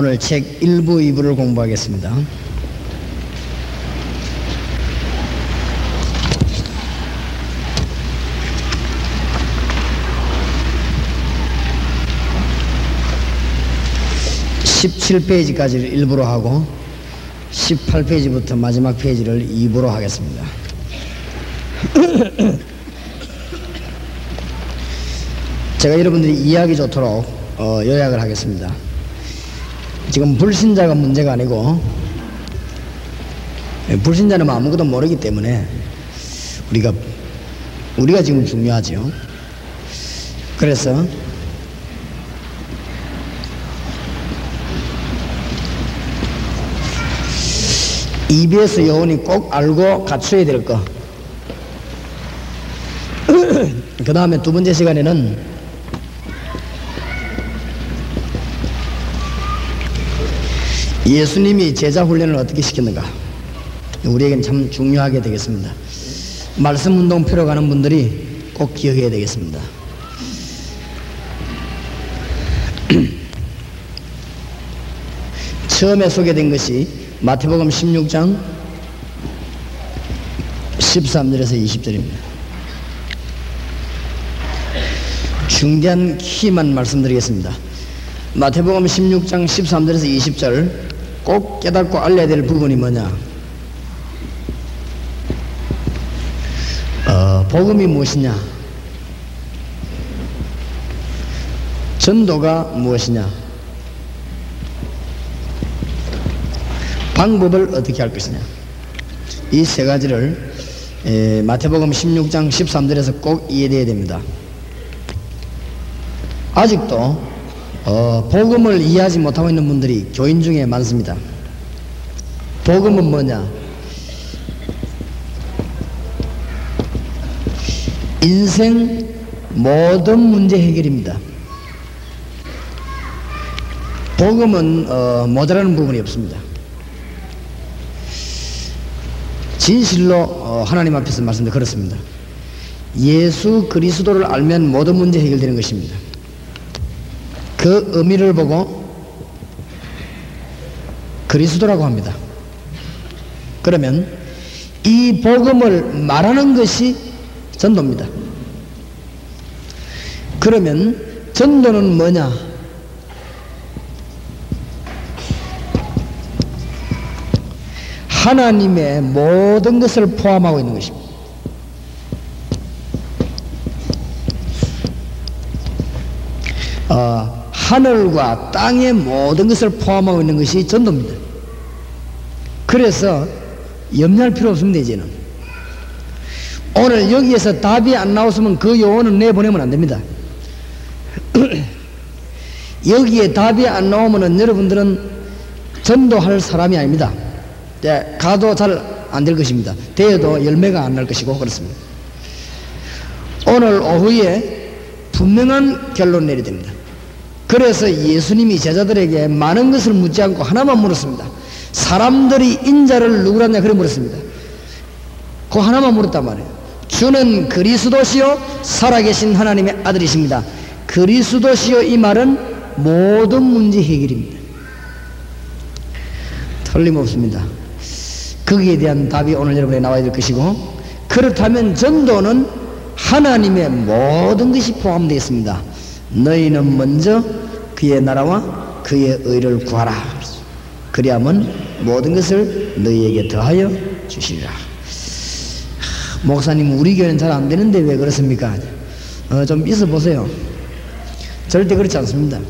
오늘 책 1부, 2부를 공부하겠습니다. (17페이지까지를) 1부로 하고 18페이지부터 마지막 페이지를 2부로 하겠습니다. 제가 여러분들이 이해하기 좋도록 요약을 하겠습니다. 지금 불신자가 문제가 아니고, 불신자는 아무것도 모르기 때문에 우리가 지금 중요하죠. 그래서 EBS 요원이 꼭 알고 갖춰야 될 거. 그 다음에 두 번째 시간에는 예수님이 제자 훈련을 어떻게 시켰는가, 우리에겐 참 중요하게 되겠습니다. 말씀 운동 표로 가는 분들이 꼭 기억해야 되겠습니다. 처음에 소개된 것이 마태복음 16장 13절에서 20절입니다. 중대한 키만 말씀드리겠습니다. 마태복음 16장 13절에서 20절 꼭 깨닫고 알려야 될 부분이 뭐냐? 복음이 무엇이냐? 전도가 무엇이냐? 방법을 어떻게 할 것이냐? 이 세 가지를 마태복음 16장 13절에서 꼭 이해되어야 됩니다. 아직도 복음을 이해하지 못하고 있는 분들이 교인 중에 많습니다. 복음은 뭐냐? 인생 모든 문제 해결입니다. 복음은 모자라는 부분이 없습니다. 진실로 하나님 앞에서 말씀드려 그렇습니다. 예수 그리스도를 알면 모든 문제 해결되는 것입니다. 그 의미를 보고 그리스도라고 합니다. 그러면 이 복음을 말하는 것이 전도입니다. 그러면 전도는 뭐냐? 하나님의 모든 것을 포함하고 있는 것입니다. 하늘과 땅의 모든 것을 포함하고 있는 것이 전도입니다. 그래서 염려할 필요 없습니다. 이제는 오늘 여기에서 답이 안 나왔으면 그 요원은 내보내면 안 됩니다. 여기에 답이 안 나오면 여러분들은 전도할 사람이 아닙니다. 가도 잘 안 될 것입니다. 되어도 열매가 안 날 것이고 그렇습니다. 오늘 오후에 분명한 결론 내려야 됩니다. 그래서 예수님이 제자들에게 많은 것을 묻지 않고 하나만 물었습니다. 사람들이 인자를 누구라냐 그래 물었습니다. 그 하나만 물었단 말이에요. 주는 그리스도시요 살아계신 하나님의 아들이십니다. 그리스도시요 이 말은 모든 문제 해결입니다. 틀림없습니다. 거기에 대한 답이 오늘 여러분에 나와야 될 것이고, 그렇다면 전도는 하나님의 모든 것이 포함되어 있습니다. 너희는 먼저 그의 나라와 그의 의를 구하라. 그리하면 모든 것을 너희에게 더하여 주시리라. 목사님, 우리 교회는 잘 안 되는데 왜 그렇습니까? 좀 있어 보세요. 절대 그렇지 않습니다.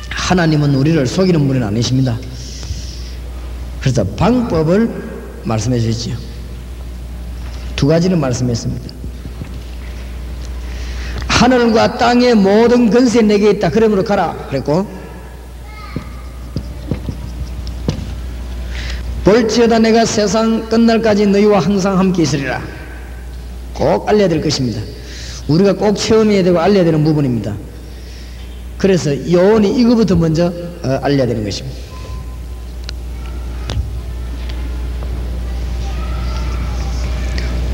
하나님은 우리를 속이는 분은 아니십니다. 그래서 방법을 말씀해 주셨지요. 두 가지를 말씀했습니다. 하늘과 땅의 모든 권세 내게 있다. 그러므로 가라 그랬고, 볼지어다 내가 세상 끝날까지 너희와 항상 함께 있으리라. 꼭 알려야 될 것입니다. 우리가 꼭 체험해야 되고 알려야 되는 부분입니다. 그래서 요원이 이거부터 먼저 알려야 되는 것입니다.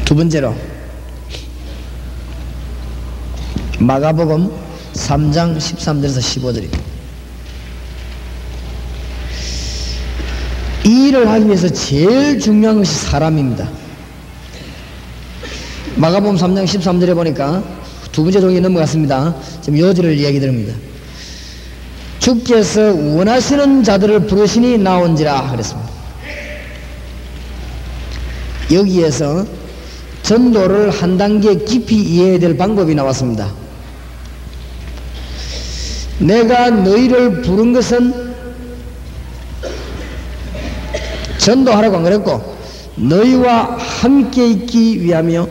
두 번째로 마가복음 3장 13절에서 15절입니다. 이 일을 하기 위해서 제일 중요한 것이 사람입니다. 마가복음 3장 13절에 보니까 두 번째 종이 넘어갔습니다. 지금 요지를 이야기 드립니다. 주께서 원하시는 자들을 부르시니 나온지라 그랬습니다. 여기에서 전도를 한 단계 깊이 이해해야 될 방법이 나왔습니다. 내가 너희를 부른 것은 전도하라고 안 그랬고 너희와 함께 있기 위하며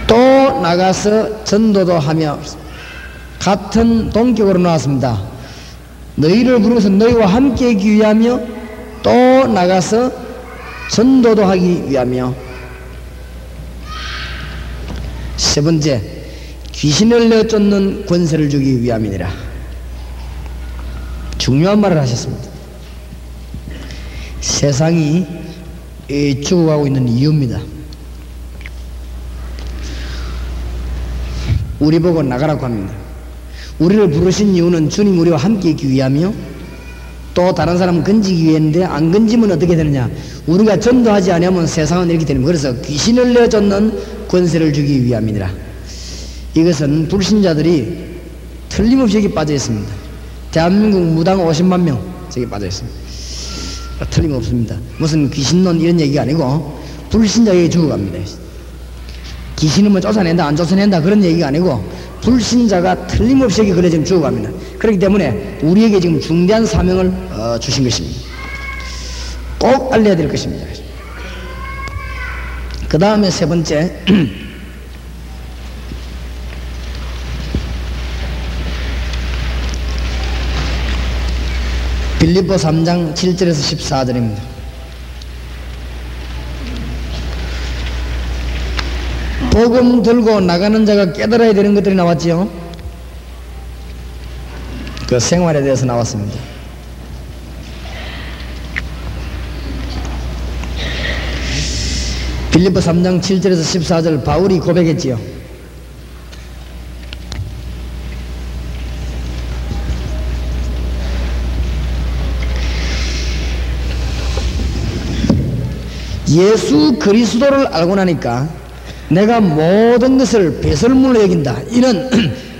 또 나가서 전도도 하며 같은 동격으로 나왔습니다. 너희를 부른 것은 너희와 함께 있기 위하며 또 나가서 전도도 하기 위하며 세 번째, 귀신을 내쫓는 권세를 주기 위함이니라. 중요한 말을 하셨습니다. 세상이 죽어가고 있는 이유입니다. 우리 보고 나가라고 합니다. 우리를 부르신 이유는 주님 우리와 함께 있기 위하며 또 다른 사람 건지기 위해인데 안 건지면 어떻게 되느냐, 우리가 전도하지 않으면 세상은 이렇게 되는 거예요. 그래서 귀신을 내쫓는 권세를 주기 위함이니라. 이것은 불신자들이 틀림없이 여기 빠져 있습니다. 대한민국 무당 50만 명 저기 빠져 있습니다. 틀림없습니다. 무슨 귀신론 이런 얘기가 아니고 불신자에게 죽어갑니다. 귀신은 뭐 쫓아낸다 안 쫓아낸다 그런 얘기가 아니고 불신자가 틀림없이 여기 그래 지금 죽어갑니다. 그렇기 때문에 우리에게 지금 중대한 사명을 주신 것입니다. 꼭 알려야 될 것입니다. 그 다음에 세 번째, 빌립보 3장 7절에서 14절입니다. 복음 들고 나가는 자가 깨달아야 되는 것들이 나왔지요. 그 생활에 대해서 나왔습니다. 빌립보 3장 7절에서 14절 바울이 고백했지요. 예수 그리스도를 알고 나니까 내가 모든 것을 배설물로 여긴다. 이는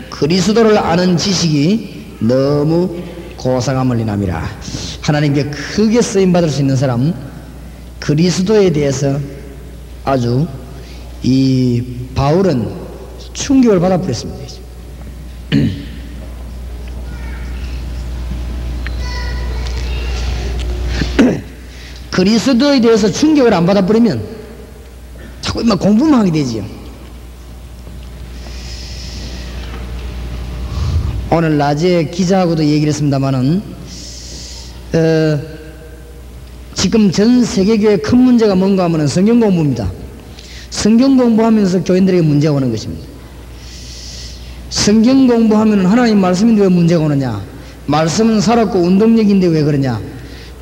그리스도를 아는 지식이 너무 고상함을 인함이라. 하나님께 크게 쓰임받을 수 있는 사람, 그리스도에 대해서 아주 이 바울은 충격을 받아버렸습니다. 그리스도에 대해서 충격을 안 받아버리면 자꾸 막 공부만 하게 되지요. 오늘 낮에 기자하고도 얘기를 했습니다마는 지금 전 세계교회의 큰 문제가 뭔가 하면 성경 공부입니다. 성경 공부하면서 교인들에게 문제가 오는 것입니다. 성경 공부하면 하나님 말씀인데 왜 문제가 오느냐, 말씀은 살았고 운동력인데 왜 그러냐,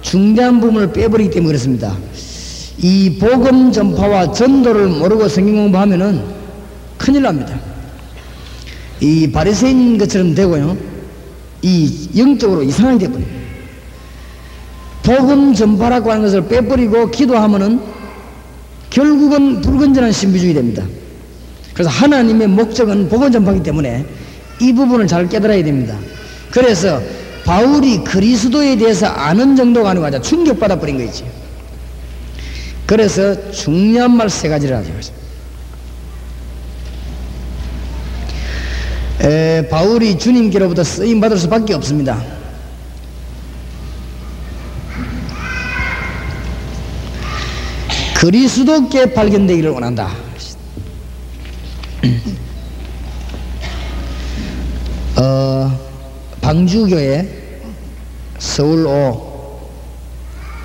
중대한 부분을 빼버리기 때문에 그렇습니다. 이 복음 전파와 전도를 모르고 성경 공부하면은 큰일 납니다. 이 바리새인 것처럼 되고요, 이 영적으로 이상하게 되버립니다. 복음 전파라고 하는 것을 빼버리고 기도하면은 결국은 불건전한 신비주의 됩니다. 그래서 하나님의 목적은 복음 전파이기 때문에 이 부분을 잘 깨달아야 됩니다. 그래서 바울이 그리스도에 대해서 아는 정도가 아니고 아주 충격받아 버린 거지. 그래서 중요한 말 세 가지를 하죠. 바울이 주님께로부터 쓰임 받을 수밖에 없습니다. 그리스도께 발견되기를 원한다. 방주교회 서울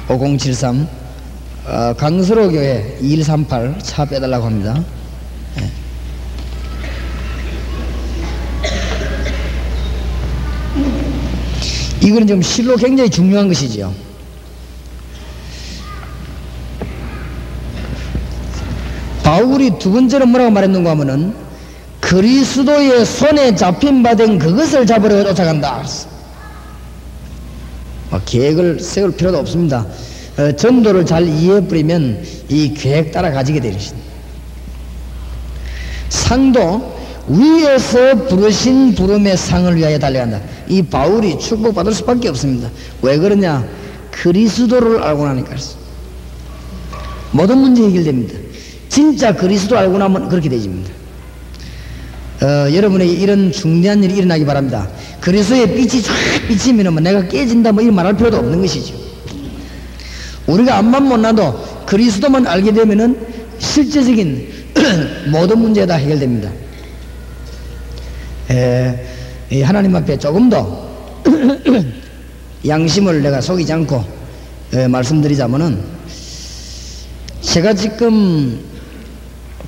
5073 강서로 교회 2138 차 빼달라고 합니다. 네. 이거는 지금 실로 굉장히 중요한 것이죠. 바울이 두 번째로 뭐라고 말했는가 하면은 그리스도의 손에 잡힌 바 된 그것을 잡으려고 쫓아간다. 계획을 세울 필요도 없습니다. 전도를 잘 이해해버리면 이 계획 따라 가지게 되는 것입니다. 상도 위에서 부르신 부름의 상을 위하여 달려간다. 이 바울이 축복받을 수밖에 없습니다. 왜 그러냐? 그리스도를 알고 나니까. 모든 문제 해결됩니다. 진짜 그리스도 알고 나면 그렇게 되집니다. 여러분에게 이런 중대한 일이 일어나기 바랍니다. 그리스도의 빛이 쫙 비치면 내가 깨진다 뭐 이런 말할 필요도 없는 것이죠. 우리가 앞만 못 나도 그리스도만 알게 되면은 실제적인 모든 문제가 다 해결됩니다. 하나님 앞에 조금 더 양심을 내가 속이지 않고 말씀드리자면은, 제가 지금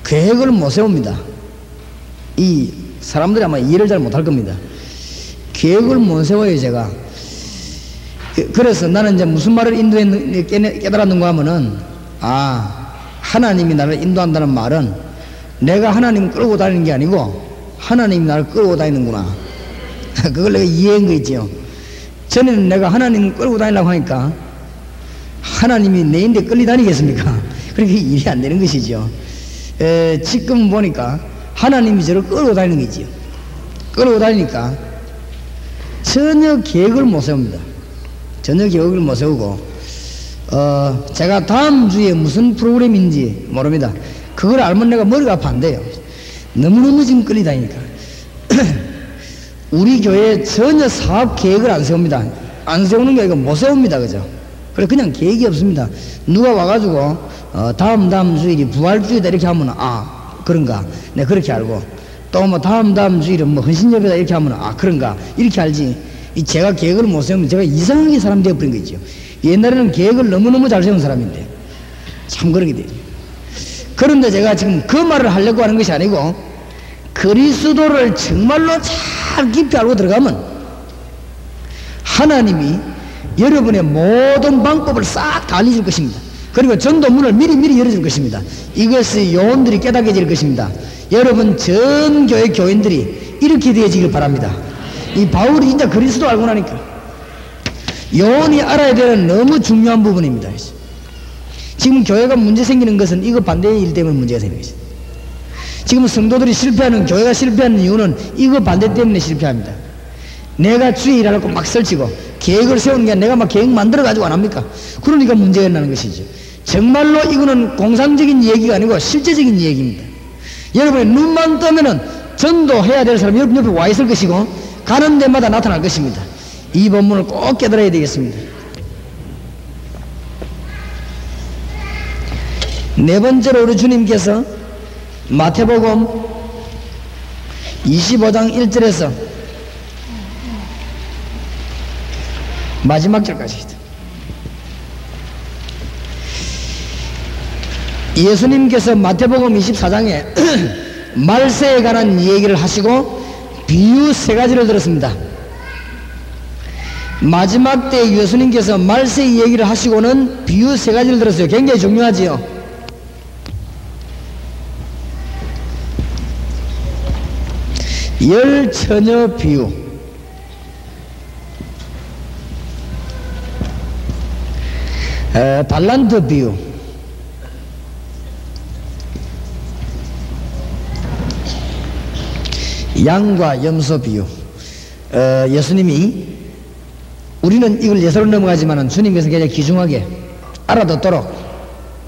계획을 못 세웁니다. 이 사람들이 아마 이해를 잘 못할 겁니다. 계획을 못 세워요, 제가. 그래서 나는 이제 무슨 말을 깨달았는가 하면은, 하나님이 나를 인도한다는 말은 내가 하나님을 끌고 다니는 게 아니고 하나님이 나를 끌고 다니는구나. 그걸 내가 이해한 거 있지요. 전에는 내가 하나님을 끌고 다니려고 하니까 하나님이 내 인데 끌리 다니겠습니까? 그렇게 일이 안 되는 것이죠. 지금 보니까 하나님이 저를 끌고 다니는 거지요. 끌고 다니니까 전혀 계획을 못 세웁니다. 전혀 계획을 못 세우고, 제가 다음 주에 무슨 프로그램인지 모릅니다. 그걸 알면 내가 머리가 아파한대요. 너무너무 지금 끌리 다니니까. 우리 교회에 전혀 사업 계획을 안 세웁니다. 안 세우는 게 아니고 못 세웁니다. 그죠? 그래, 그냥 계획이 없습니다. 누가 와가지고, 다음 주일이 부활주의다 이렇게 하면, 그런가. 네, 그렇게 알고. 또 뭐 다음 주일은 뭐 헌신예배다 이렇게 하면, 그런가. 이렇게 알지. 제가 계획을 못 세우면 제가 이상하게 사람 되어버린 거죠. 옛날에는 계획을 너무너무 잘 세운 사람인데. 참 그렇게 되죠. 그런데 제가 지금 그 말을 하려고 하는 것이 아니고, 그리스도를 정말로 잘 깊이 알고 들어가면 하나님이 여러분의 모든 방법을 싹 다 알려줄 것입니다. 그리고 전도문을 미리 열어줄 것입니다. 이것이 요원들이 깨닫게 될 것입니다. 여러분 전 교회 교인들이 이렇게 되어지길 바랍니다. 이 바울이 진짜 그리스도 알고 나니까 요원이 알아야 되는 너무 중요한 부분입니다. 지금 교회가 문제 생기는 것은 이거 반대의 일 때문에 문제가 생기는 것입니다. 지금 성도들이 실패하는, 교회가 실패하는 이유는 이거 반대 때문에 실패합니다. 내가 주의 일하려고 막 설치고 계획을 세우는 게 아니라 내가 막 계획 만들어가지고 안 합니까? 그러니까 문제가 일어나는 것이죠. 정말로 이거는 공상적인 얘기가 아니고 실제적인 얘기입니다. 여러분의 눈만 뜨면은 전도해야 될 사람이 여러분 옆에 와 있을 것이고 가는 데마다 나타날 것입니다. 이 본문을 꼭 깨달아야 되겠습니다. 네 번째로 우리 주님께서 마태복음 25장 1절에서 마지막 절까지 예수님께서 마태복음 24장에 말세에 관한 얘기를 하시고 비유 3가지를 들었습니다. 마지막 때 예수님께서 말세 얘기를 하시고는 비유 3가지를 들었어요. 굉장히 중요하지요. 열처녀 비유, 달란트 비유, 양과 염소 비유. 예수님이, 우리는 이걸 예서로 넘어가지만 주님께서 굉장히 귀중하게 알아듣도록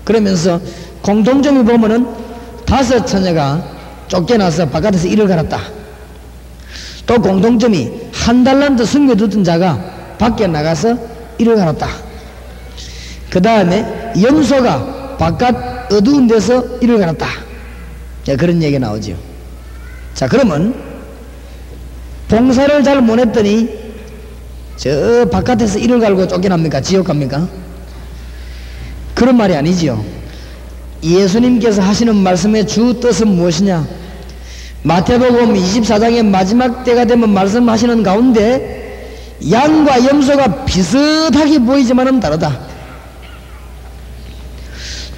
그러면서 공통점이 보면은 5 처녀가 쫓겨나서 바깥에서 일을 갈았다. 또 공통점이 1 달란트 숨겨두던 자가 밖에 나가서 일을 갈았다. 그 다음에 염소가 바깥 어두운 데서 일을 갈았다. 그런 얘기가 나오죠. 자, 그러면 봉사를 잘 못했더니 저 바깥에서 일을 갈고 쫓겨납니까? 지옥 갑니까? 그런 말이 아니지요. 예수님께서 하시는 말씀의 주 뜻은 무엇이냐? 마태복음 24장의 마지막 때가 되면 말씀하시는 가운데 양과 염소가 비슷하게 보이지만은 다르다.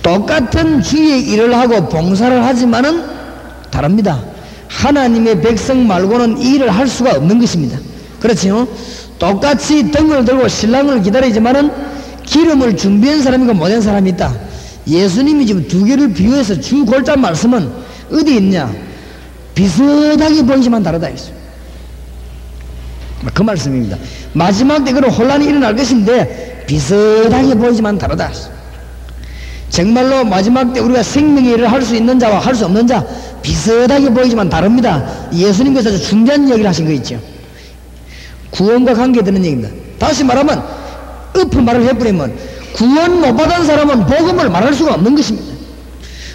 똑같은 주의 일을 하고 봉사를 하지만은 다릅니다. 하나님의 백성 말고는 이 일을 할 수가 없는 것입니다. 그렇지요? 똑같이 등을 들고 신랑을 기다리지만은 기름을 준비한 사람이고 못한 사람이 있다. 예수님이 지금 두 개를 비유해서 주 골자 말씀은 어디 있냐? 비슷하게 보이지만 다르다 했어요. 그 말씀입니다. 마지막 때 그런 혼란이 일어날 것인데 비슷하게 보이지만 다르다. 정말로 마지막 때 우리가 생명의 일을 할 수 있는 자와 할 수 없는 자 비슷하게 보이지만 다릅니다. 예수님께서 중요한 얘기를 하신 거 있죠. 구원과 관계되는 얘기입니다. 다시 말하면 엎은 말을 해버리면 구원 못 받은 사람은 복음을 말할 수가 없는 것입니다.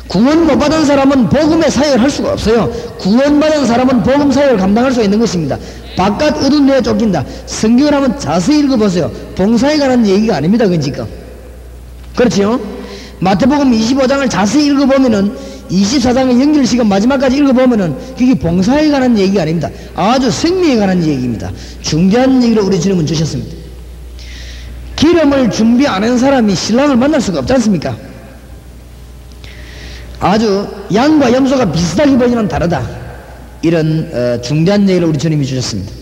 구원 못 받은 사람은 복음의 사역을 할 수가 없어요. 구원받은 사람은 복음 사역을 감당할 수 있는 것입니다. 바깥 어두운 데에 쫓긴다. 성경을 한번 자세히 읽어보세요. 봉사에 관한 얘기가 아닙니다. 그건 지금. 그렇죠? 마태복음 25장을 자세히 읽어보면은 24장의 연결시간 마지막까지 읽어보면은 그게 봉사에 관한 얘기가 아닙니다. 아주 생명에 관한 얘기입니다. 중요한 얘기를 우리 주님은 주셨습니다. 기름을 준비 안 한 사람이 신랑을 만날 수가 없지 않습니까? 아주 양과 염소가 비슷하게 보이지만 다르다. 이런 중대한 얘기를 우리 주님이 주셨습니다.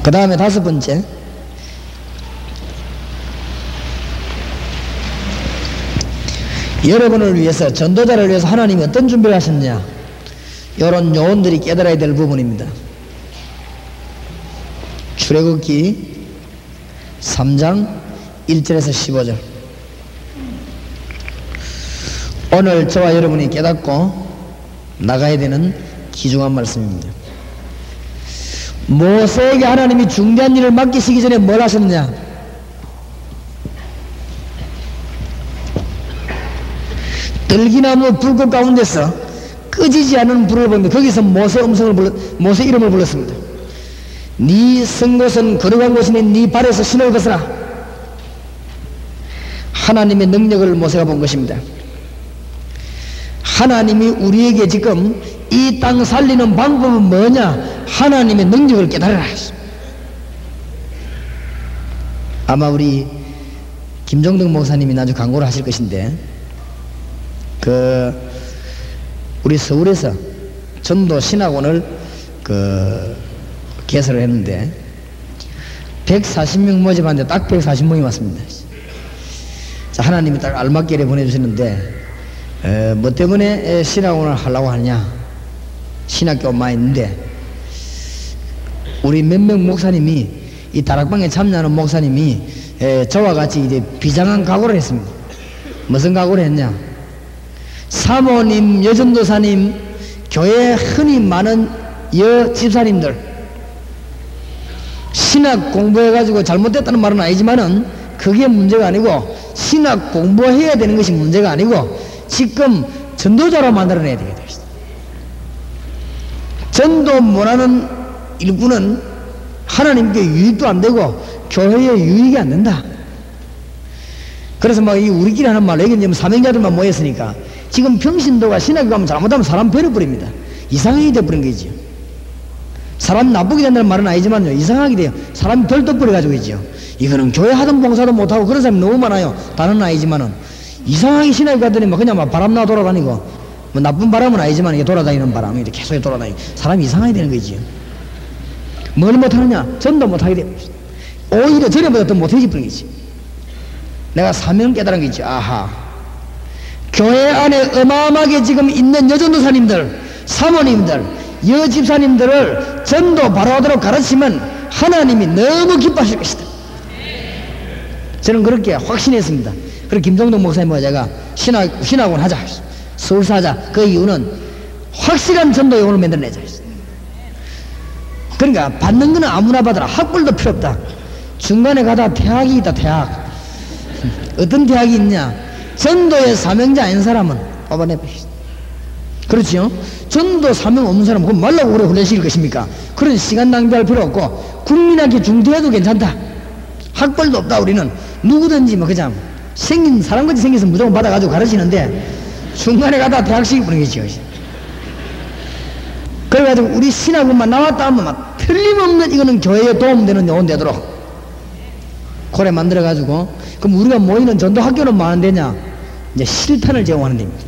그 다음에 다섯 번째, 여러분을 위해서, 전도자를 위해서 하나님이 어떤 준비를 하셨냐, 이런 요원들이 깨달아야 될 부분입니다. 출애굽기 3장 1절에서 15절. 오늘 저와 여러분이 깨닫고 나가야 되는 귀중한 말씀입니다. 모세에게 하나님이 중대한 일을 맡기시기 전에 뭘 하셨느냐? 들기나무 불꽃 가운데서 꺼지지 않은 불을 보며 거기서 모세 이름을 불렀습니다. 네 선 곳은 거룩한 곳이니 네 발에서 신을 벗어라. 하나님의 능력을 모세가 본 것입니다. 하나님이 우리에게 지금 이 땅 살리는 방법은 뭐냐? 하나님의 능력을 깨달아라. 아마 김종덕 목사님이 나중에 광고를 하실 것인데, 우리 서울에서 전도 신학원을 개설을 했는데 140명 모집하는데 딱 140명이 왔습니다. 자, 하나님이 딱 알맞게 보내주셨는데, 뭐 때문에 신학원을 하려고 하냐? 신학교 많이 있는데, 우리 몇 명 목사님이, 이 다락방에 참여하는 목사님이 저와 같이 이제 비장한 각오를 했습니다. 무슨 각오를 했냐? 사모님, 여전도사님, 교회에 흔히 많은 여집사님들, 신학 공부해가지고 잘못됐다는 말은 아니지만은 그게 문제가 아니고, 신학 공부해야 되는 것이 문제가 아니고 지금 전도자로 만들어내야 되겠다. 전도 못하는 일꾼은 하나님께 유익도 안 되고 교회에 유익이 안 된다. 그래서 막 우리끼리 하는 말로, 여기 사명자들만 모였으니까 지금 평신도가 신학교 가면 잘못하면 사람 버려버립니다. 이상하게 돼버린 거지요. 사람 나쁘게 된다는 말은 아니지만요, 이상하게 돼요. 사람이 덜 떠버려가지고 있죠. 이거는 교회 하던 봉사도 못하고 그런 사람이 너무 많아요. 다는 아니지만은 이상하게 신학교 가더니 막 그냥 막 바람나 돌아다니고, 뭐 나쁜 바람은 아니지만 이게 돌아다니는 바람이 이렇게 계속 돌아다니고 사람이 이상하게 되는 거지요. 뭘 못하느냐? 전도 못하게 돼요. 오히려 전에보다 더 못해질 뿐이지. 내가 사명 깨달은 게 있죠. 아하, 교회 안에 어마어마하게 지금 있는 여전도사님들, 사모님들, 여집사님들을 전도 바로 하도록 가르치면 하나님이 너무 기뻐하실 것이다. 저는 그렇게 확신했습니다. 그래서 김종덕 목사님과 제가 신학원 하자, 서울서 하자. 그 이유는 확실한 전도 요원을 만들어내자. 그러니까 받는 거는 아무나 받아라. 학벌도 필요 없다. 중간에 가다 대학이 있다. 대학. 어떤 대학이 있냐? 전도의 사명자 아닌 사람은 뽑아내버리시다. 그렇죠? 전도 사명 없는 사람은 그럼 말라고 오래 훈련시킬 것입니까? 그런 시간 낭비할 필요 없고 국민학교 중퇴해도 괜찮다. 학벌도 없다. 우리는 누구든지 뭐 그냥 사람같이 생겨서 무조건 받아가지고 가르치는데 중간에 가다 대학식이 보내겠죠. 그래가지고 우리 신학원만 나왔다 하면 막 틀림없는, 이거는 교회에 도움되는 요원 되도록 고래 만들어가지고, 그럼 우리가 모이는 전도 학교는 뭐 하는 데냐? 이제 실탄을 제공하는 데입니다.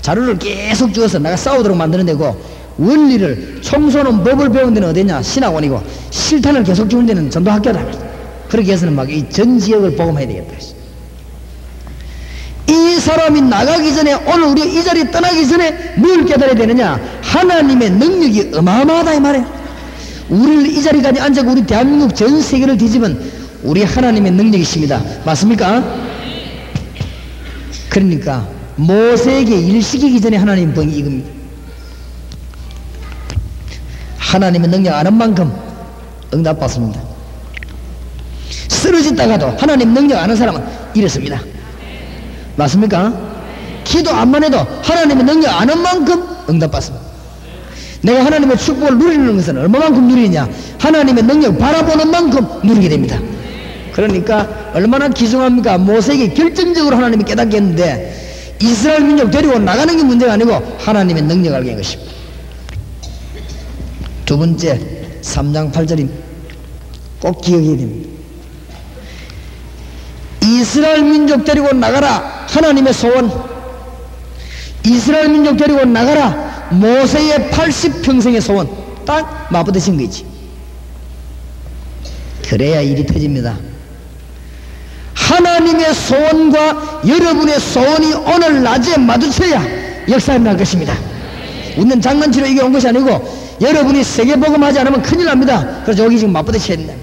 자료를 계속 주어서 내가 싸우도록 만드는 데고, 원리를 청소는 법을 배운 데는 어디냐? 신학원이고 실탄을 계속 주는 데는 전도학교다. 그렇게 해서는 막 이 전 지역을 복음해야 되겠다. 이 사람이 나가기 전에, 오늘 우리가 이 자리에 떠나기 전에 뭘 깨달아야 되느냐? 하나님의 능력이 어마어마하다 이 말이에요. 우리를 이 자리까지 앉아고 우리 대한민국 전 세계를 뒤집은 우리 하나님의 능력이십니다. 맞습니까? 그러니까 모세에게 일 시키기 전에 하나님 번이 이겁니다. 하나님의 능력 아는 만큼 응답받습니다. 쓰러졌다가도 하나님 능력 아는 사람은 이렇습니다. 맞습니까? 기도 안만 해도 하나님의 능력 아는 만큼 응답받습니다. 내가 하나님의 축복을 누리는 것은 얼마만큼 누리느냐? 하나님의 능력 바라보는 만큼 누리게 됩니다. 그러니까 얼마나 귀중합니까? 모세에게 결정적으로 하나님이 깨닫게 했는데 이스라엘 민족 데리고 나가는 게 문제가 아니고 하나님의 능력을 알게 한 것입니다. 두 번째 3장 8절입니다. 꼭 기억해야 됩니다. 이스라엘 민족 데리고 나가라. 하나님의 소원. 이스라엘 민족 데리고 나가라. 모세의 80평생의 소원. 딱 맞붙으신 거지. 그래야 일이 터집니다. 하나님의 소원과 여러분의 소원이 오늘 낮에 마주쳐야 역사가 날 것입니다. 우리는 장난치러 이게 온 것이 아니고 여러분이 세계복음하지 않으면 큰일 납니다. 그래서 여기 지금 맞붙으셔야 된다.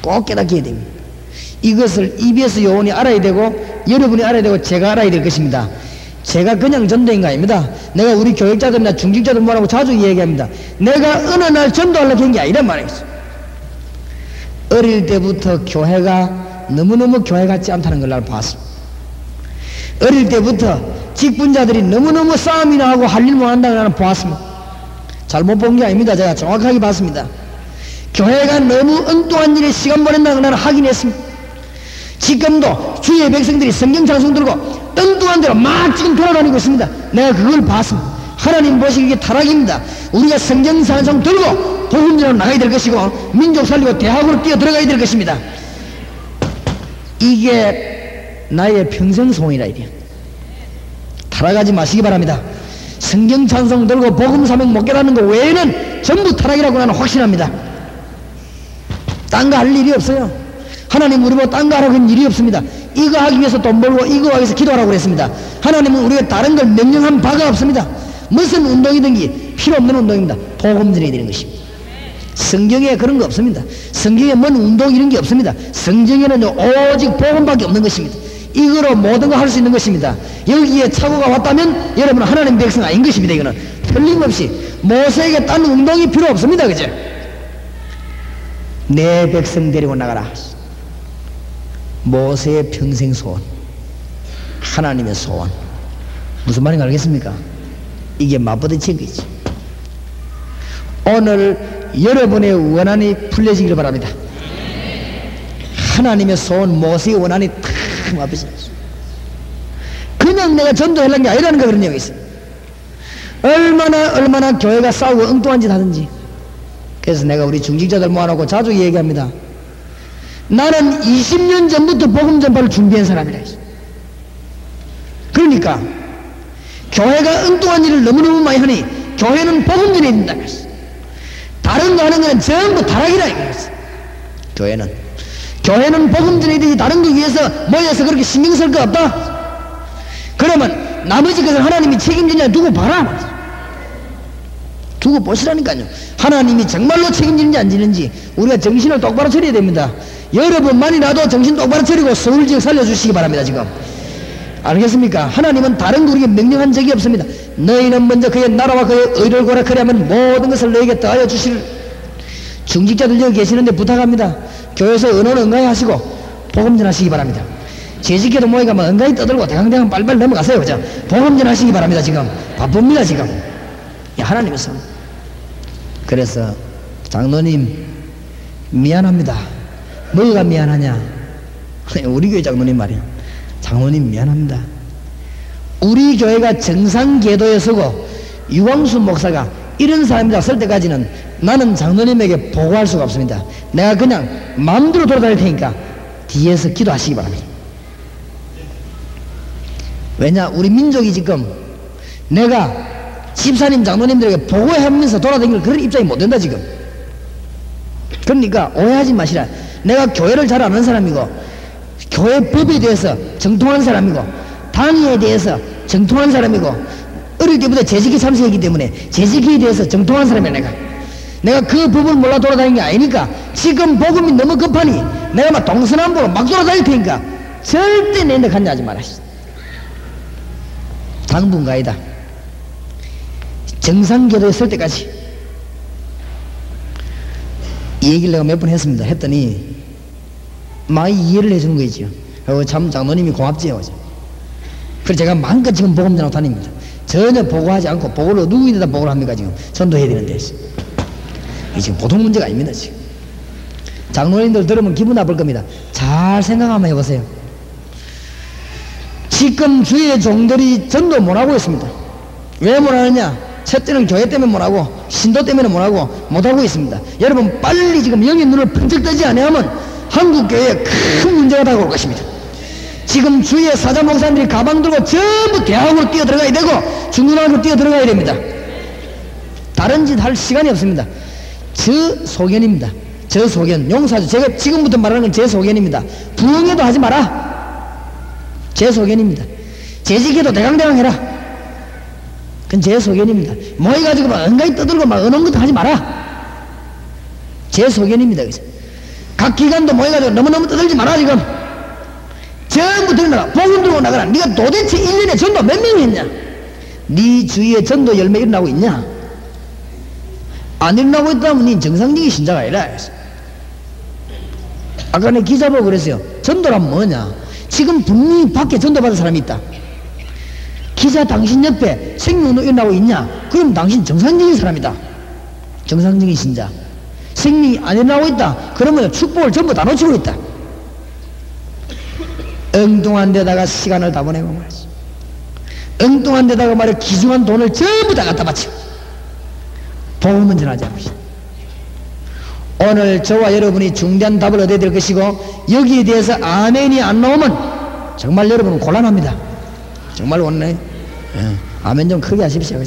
꼭 깨닫게 해야 됩니다. 이것을 EBS 요원이 알아야 되고 여러분이 알아야 되고 제가 알아야 될 것입니다. 제가 그냥 전도인 거 아닙니다. 내가 우리 교육자들이나 중직자들 뭐라고 자주 얘기합니다. 내가 어느 날 전도하려고 한 게 아니란 말이었어. 어릴 때부터 교회가 너무너무 교회 같지 않다는 걸 나는 봤어. 어릴 때부터 직분자들이 너무너무 싸움이나 하고 할 일 못한다는 걸 나는 보았습니다. 잘못 본 게 아닙니다. 제가 정확하게 봤습니다. 교회가 너무 엉뚱한 일에 시간 보낸다는 걸 나는 확인했습니다. 지금도 주의 백성들이 성경 찬송 들고 엉뚱한 대로 막 지금 돌아다니고 있습니다. 내가 그걸 봤습니다. 하나님 보시기에 타락입니다. 우리가 성경 찬송 들고 복음전으로 나가야 될 것이고 민족 살리고 대학으로 뛰어 들어가야 될 것입니다. 이게 나의 평생 소원이라 이래요. 타락하지 마시기 바랍니다. 성경 찬송 들고 복음 사명 못 깨닫는 것 외에는 전부 타락이라고 나는 확신합니다. 딴 거 할 일이 없어요. 하나님 우리 보고 딴 거 하라고 한 일이 없습니다. 이거 하기 위해서 돈 벌고 이거 하기 위해서 기도하라고 그랬습니다. 하나님은 우리가 다른 걸 명령한 바가 없습니다. 무슨 운동이든지 필요 없는 운동입니다. 복음 전해야 되는 것입니다. 성경에 그런 거 없습니다. 성경에 뭔 운동 이런 게 없습니다. 성경에는 오직 복음밖에 없는 것입니다. 이거로 모든 거 할 수 있는 것입니다. 여기에 착오가 왔다면 여러분은 하나님 백성 아닌 것입니다. 이거는 틀림없이 모세에게 딴 운동이 필요 없습니다. 그죠? 내 백성 데리고 나가라. 모세의 평생 소원, 하나님의 소원. 무슨 말인가 알겠습니까? 이게 맞부딪힌 거지. 오늘 여러분의 원한이 풀려지기를 바랍니다. 하나님의 소원, 모세의 원한이 탁 맞부딪힌 거지. 그냥 내가 전도하려는 게 아니라는 거 그런 내용이 있어요. 얼마나 교회가 싸우고 엉뚱한 짓 하든지. 그래서 내가 우리 중직자들 모아놓고 자주 얘기합니다. 나는 20년 전부터 복음 전파를 준비한 사람이라 했어. 그러니까 교회가 엉뚱한 일을 너무너무 많이 하니 교회는 복음 전해야 된다 그랬어. 다른 거 하는 거는 전부 타락이라 이거였어. 교회는 복음 전해야 되지 다른 거 위해서 모여서 그렇게 신경 쓸 거 없다. 그러면 나머지 것을 하나님이 책임지냐 두고 봐라. 두고 보시라니까요. 하나님이 정말로 책임지는지 안 지는지 우리가 정신을 똑바로 차려야 됩니다. 여러분만이라도 정신 똑바로 차리고 서울 지역 살려주시기 바랍니다. 지금 알겠습니까? 하나님은 다른 거 우리에게 명령한 적이 없습니다. 너희는 먼저 그의 나라와 그의 의를 구하라 하면 모든 것을 너희에게 더하여 주시를. 중직자들 여기 계시는데 부탁합니다. 교회에서 언어는 응가히 하시고 복음 전하시기 바랍니다. 재직회도 모임 가면 응가히 떠들고 대강대강 빨리빨리 넘어가세요. 그죠? 복음 전하시기 바랍니다. 지금 바쁩니다. 지금 하나님의 손. 그래서 장로님 미안합니다. 뭐가 미안하냐? 우리 교회 장로님 말이야. 장로님 미안합니다. 우리 교회가 정상궤도에 서고 유광수 목사가 이런 사람이라 설 때까지는 나는 장로님에게 보고할 수가 없습니다. 내가 그냥 마음대로 돌아다닐 테니까 뒤에서 기도하시기 바랍니다. 왜냐? 우리 민족이 지금 내가 집사님 장로님들에게 보고하면서 돌아다니는 그런 입장이 못 된다 지금. 그러니까 오해하지 마시라. 내가 교회를 잘 아는 사람이고 교회 법에 대해서 정통한 사람이고 당위에 대해서 정통한 사람이고 어릴 때부터 재직기 참석했기 때문에 재직기에 대해서 정통한 사람이야. 내가 그 법을 몰라 돌아다니는 게 아니니까 지금 복음이 너무 급하니 내가 막 동서남북으로 막 돌아다닐 테니까 절대 내 인데 간다하지 마라. 당분간이다. 정상교도에 설 때까지. 이 얘기를 내가 몇 번 했습니다. 했더니 많이 이해를 해주는 거지요. 그리고 참 장로님이 고맙지요. 그래서 제가 마음껏 지금 복음 전하고 다닙니다. 전혀 보고하지 않고 보고를 누구인데다 보고를 합니까 지금. 전도해야 되는데 이 지금 보통 문제가 아닙니다. 지금 장로님들 들으면 기분 나쁠 겁니다. 잘 생각 한번 해보세요. 지금 주의 종들이 전도 못하고 있습니다. 왜 못하느냐? 첫째는 교회 때문에 못하고 신도 때문에 못하고 있습니다. 여러분 빨리 지금 영의 눈을 번쩍 뜨지 않으면 한국 교회에 큰 문제가 다가올 것입니다. 지금 주의 사자 목사님들이 가방 들고 전부 대학으로 뛰어들어가야 되고 중고등학교로 뛰어들어가야 됩니다. 다른 짓 할 시간이 없습니다. 저 소견입니다. 저 소견 용서하죠. 제가 지금부터 말하는 건 제 소견입니다. 부흥회도 하지 마라. 제 소견입니다. 재직해도 대강대강 해라. 그건 제 소견입니다. 모여가지고 막 엉가이 떠들고 막 어느 것도 하지 마라. 제 소견입니다. 그래서 각 기관도 모여가지고 너무너무 떠들지 마라. 지금 전부 들어나가. 복음 들고 나가라. 네가 도대체 1년에 전도 몇 명 했냐? 네 주위에 전도 열매 일어나고 있냐? 안 일어나고 있다면 네 정상적인 신자가 아니라. 아까 내 기자 보고 그랬어요. 전도란 뭐냐? 지금 분명히 밖에 전도받은 사람이 있다. 기자 당신 옆에 생명도 일어나고 있냐? 그럼 당신 정상적인 사람이다. 정상적인 신자. 생명이 안 일어나고 있다. 그러면 축복을 전부 다 놓치고 있다. 엉뚱한 데다가 시간을 다 보내고 말이지. 엉뚱한 데다가 말이야 귀중한 돈을 전부 다 갖다 바치고 복음은 전하지 않으시다. 오늘 저와 여러분이 중대한 답을 얻어야 될 것이고 여기에 대해서 아멘이 안 나오면 정말 여러분은 곤란합니다. 정말 원래 아멘 좀 크게 하십시오.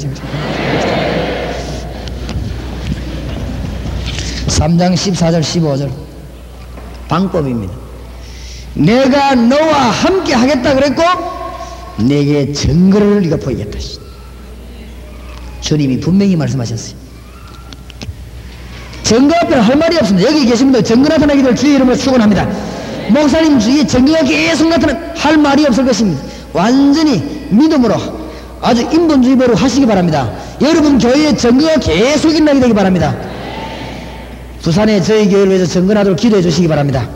3장 14절 15절 방법입니다. 내가 너와 함께 하겠다 그랬고 내게 증거를 네가 보이겠다. 주님이 분명히 말씀하셨어요. 증거 앞에는 할 말이 없습니다. 여기 계신 분들 증거 나타나기를 주의 이름으로 축원합니다. 목사님 주위에 증거가 계속 나타나면 할 말이 없을 것입니다. 완전히 믿음으로 아주 인본주의대로 하시기 바랍니다. 여러분 교회에 증거가 계속 일어나게 되기 바랍니다. 부산에 저희 교회를 위해서 증거 나도록 기도해 주시기 바랍니다.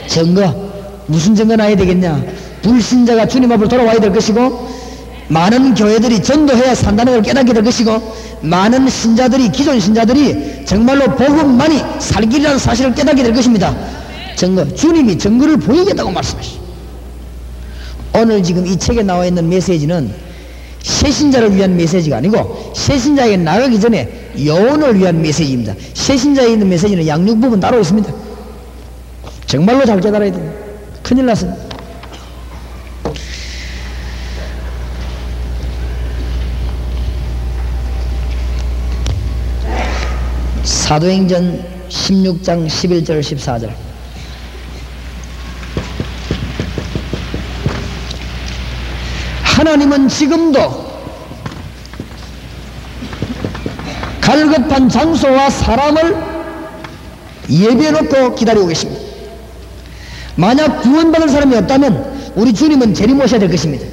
증거 무슨 증거 나야 되겠냐? 불신자가 주님 앞으로 돌아와야 될 것이고 많은 교회들이 전도해야 산다는 걸 깨닫게 될 것이고 많은 신자들이 기존 신자들이 정말로 복음만이 살 길이라는 사실을 깨닫게 될 것입니다. 증거 주님이 증거를 보이겠다고 말씀하시죠. 오늘 지금 이 책에 나와 있는 메시지는 새신자를 위한 메시지가 아니고 새신자에게 나가기 전에 영혼을 위한 메시지입니다. 새신자에 있는 메시지는 양육 부분 따로 있습니다. 정말로 잘 깨달아야 됩니다. 큰일 났습니다. 사도행전 16장 11절 14절 하나님은 지금도 갈급한 장소와 사람을 예비해놓고 기다리고 계십니다. 만약 구원받을 사람이 없다면 우리 주님은 재림오셔야 될 것입니다.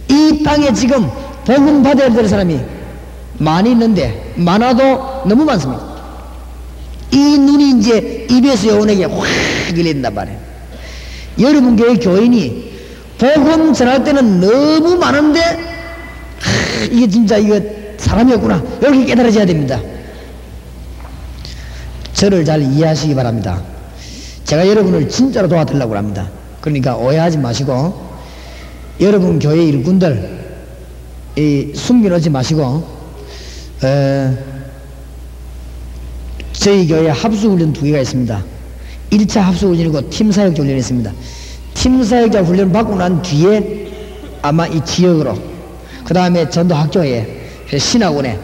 이 땅에 지금 복음 받아야 될 사람이 많이 있는데 많아도 너무 많습니다. 이 눈이 이제 입에서 영혼에게 확 열린단 말이에요. 여러분 교회 교인이 복음 전할 때는 너무 많은데 이게 진짜 이거 사람이었구나 이렇게 깨달아져야 됩니다. 저를 잘 이해하시기 바랍니다. 제가 여러분을 진짜로 도와드리려고 합니다. 그러니까 오해하지 마시고 여러분 교회 일꾼들 숨겨놓지 마시고 저희 교회에 합수훈련 2개가 있습니다. 1차 합수훈련이고 팀사역자 훈련이 있습니다. 팀사역자 훈련을 받고 난 뒤에 아마 이 지역으로 그 다음에 전도학교에 신학원에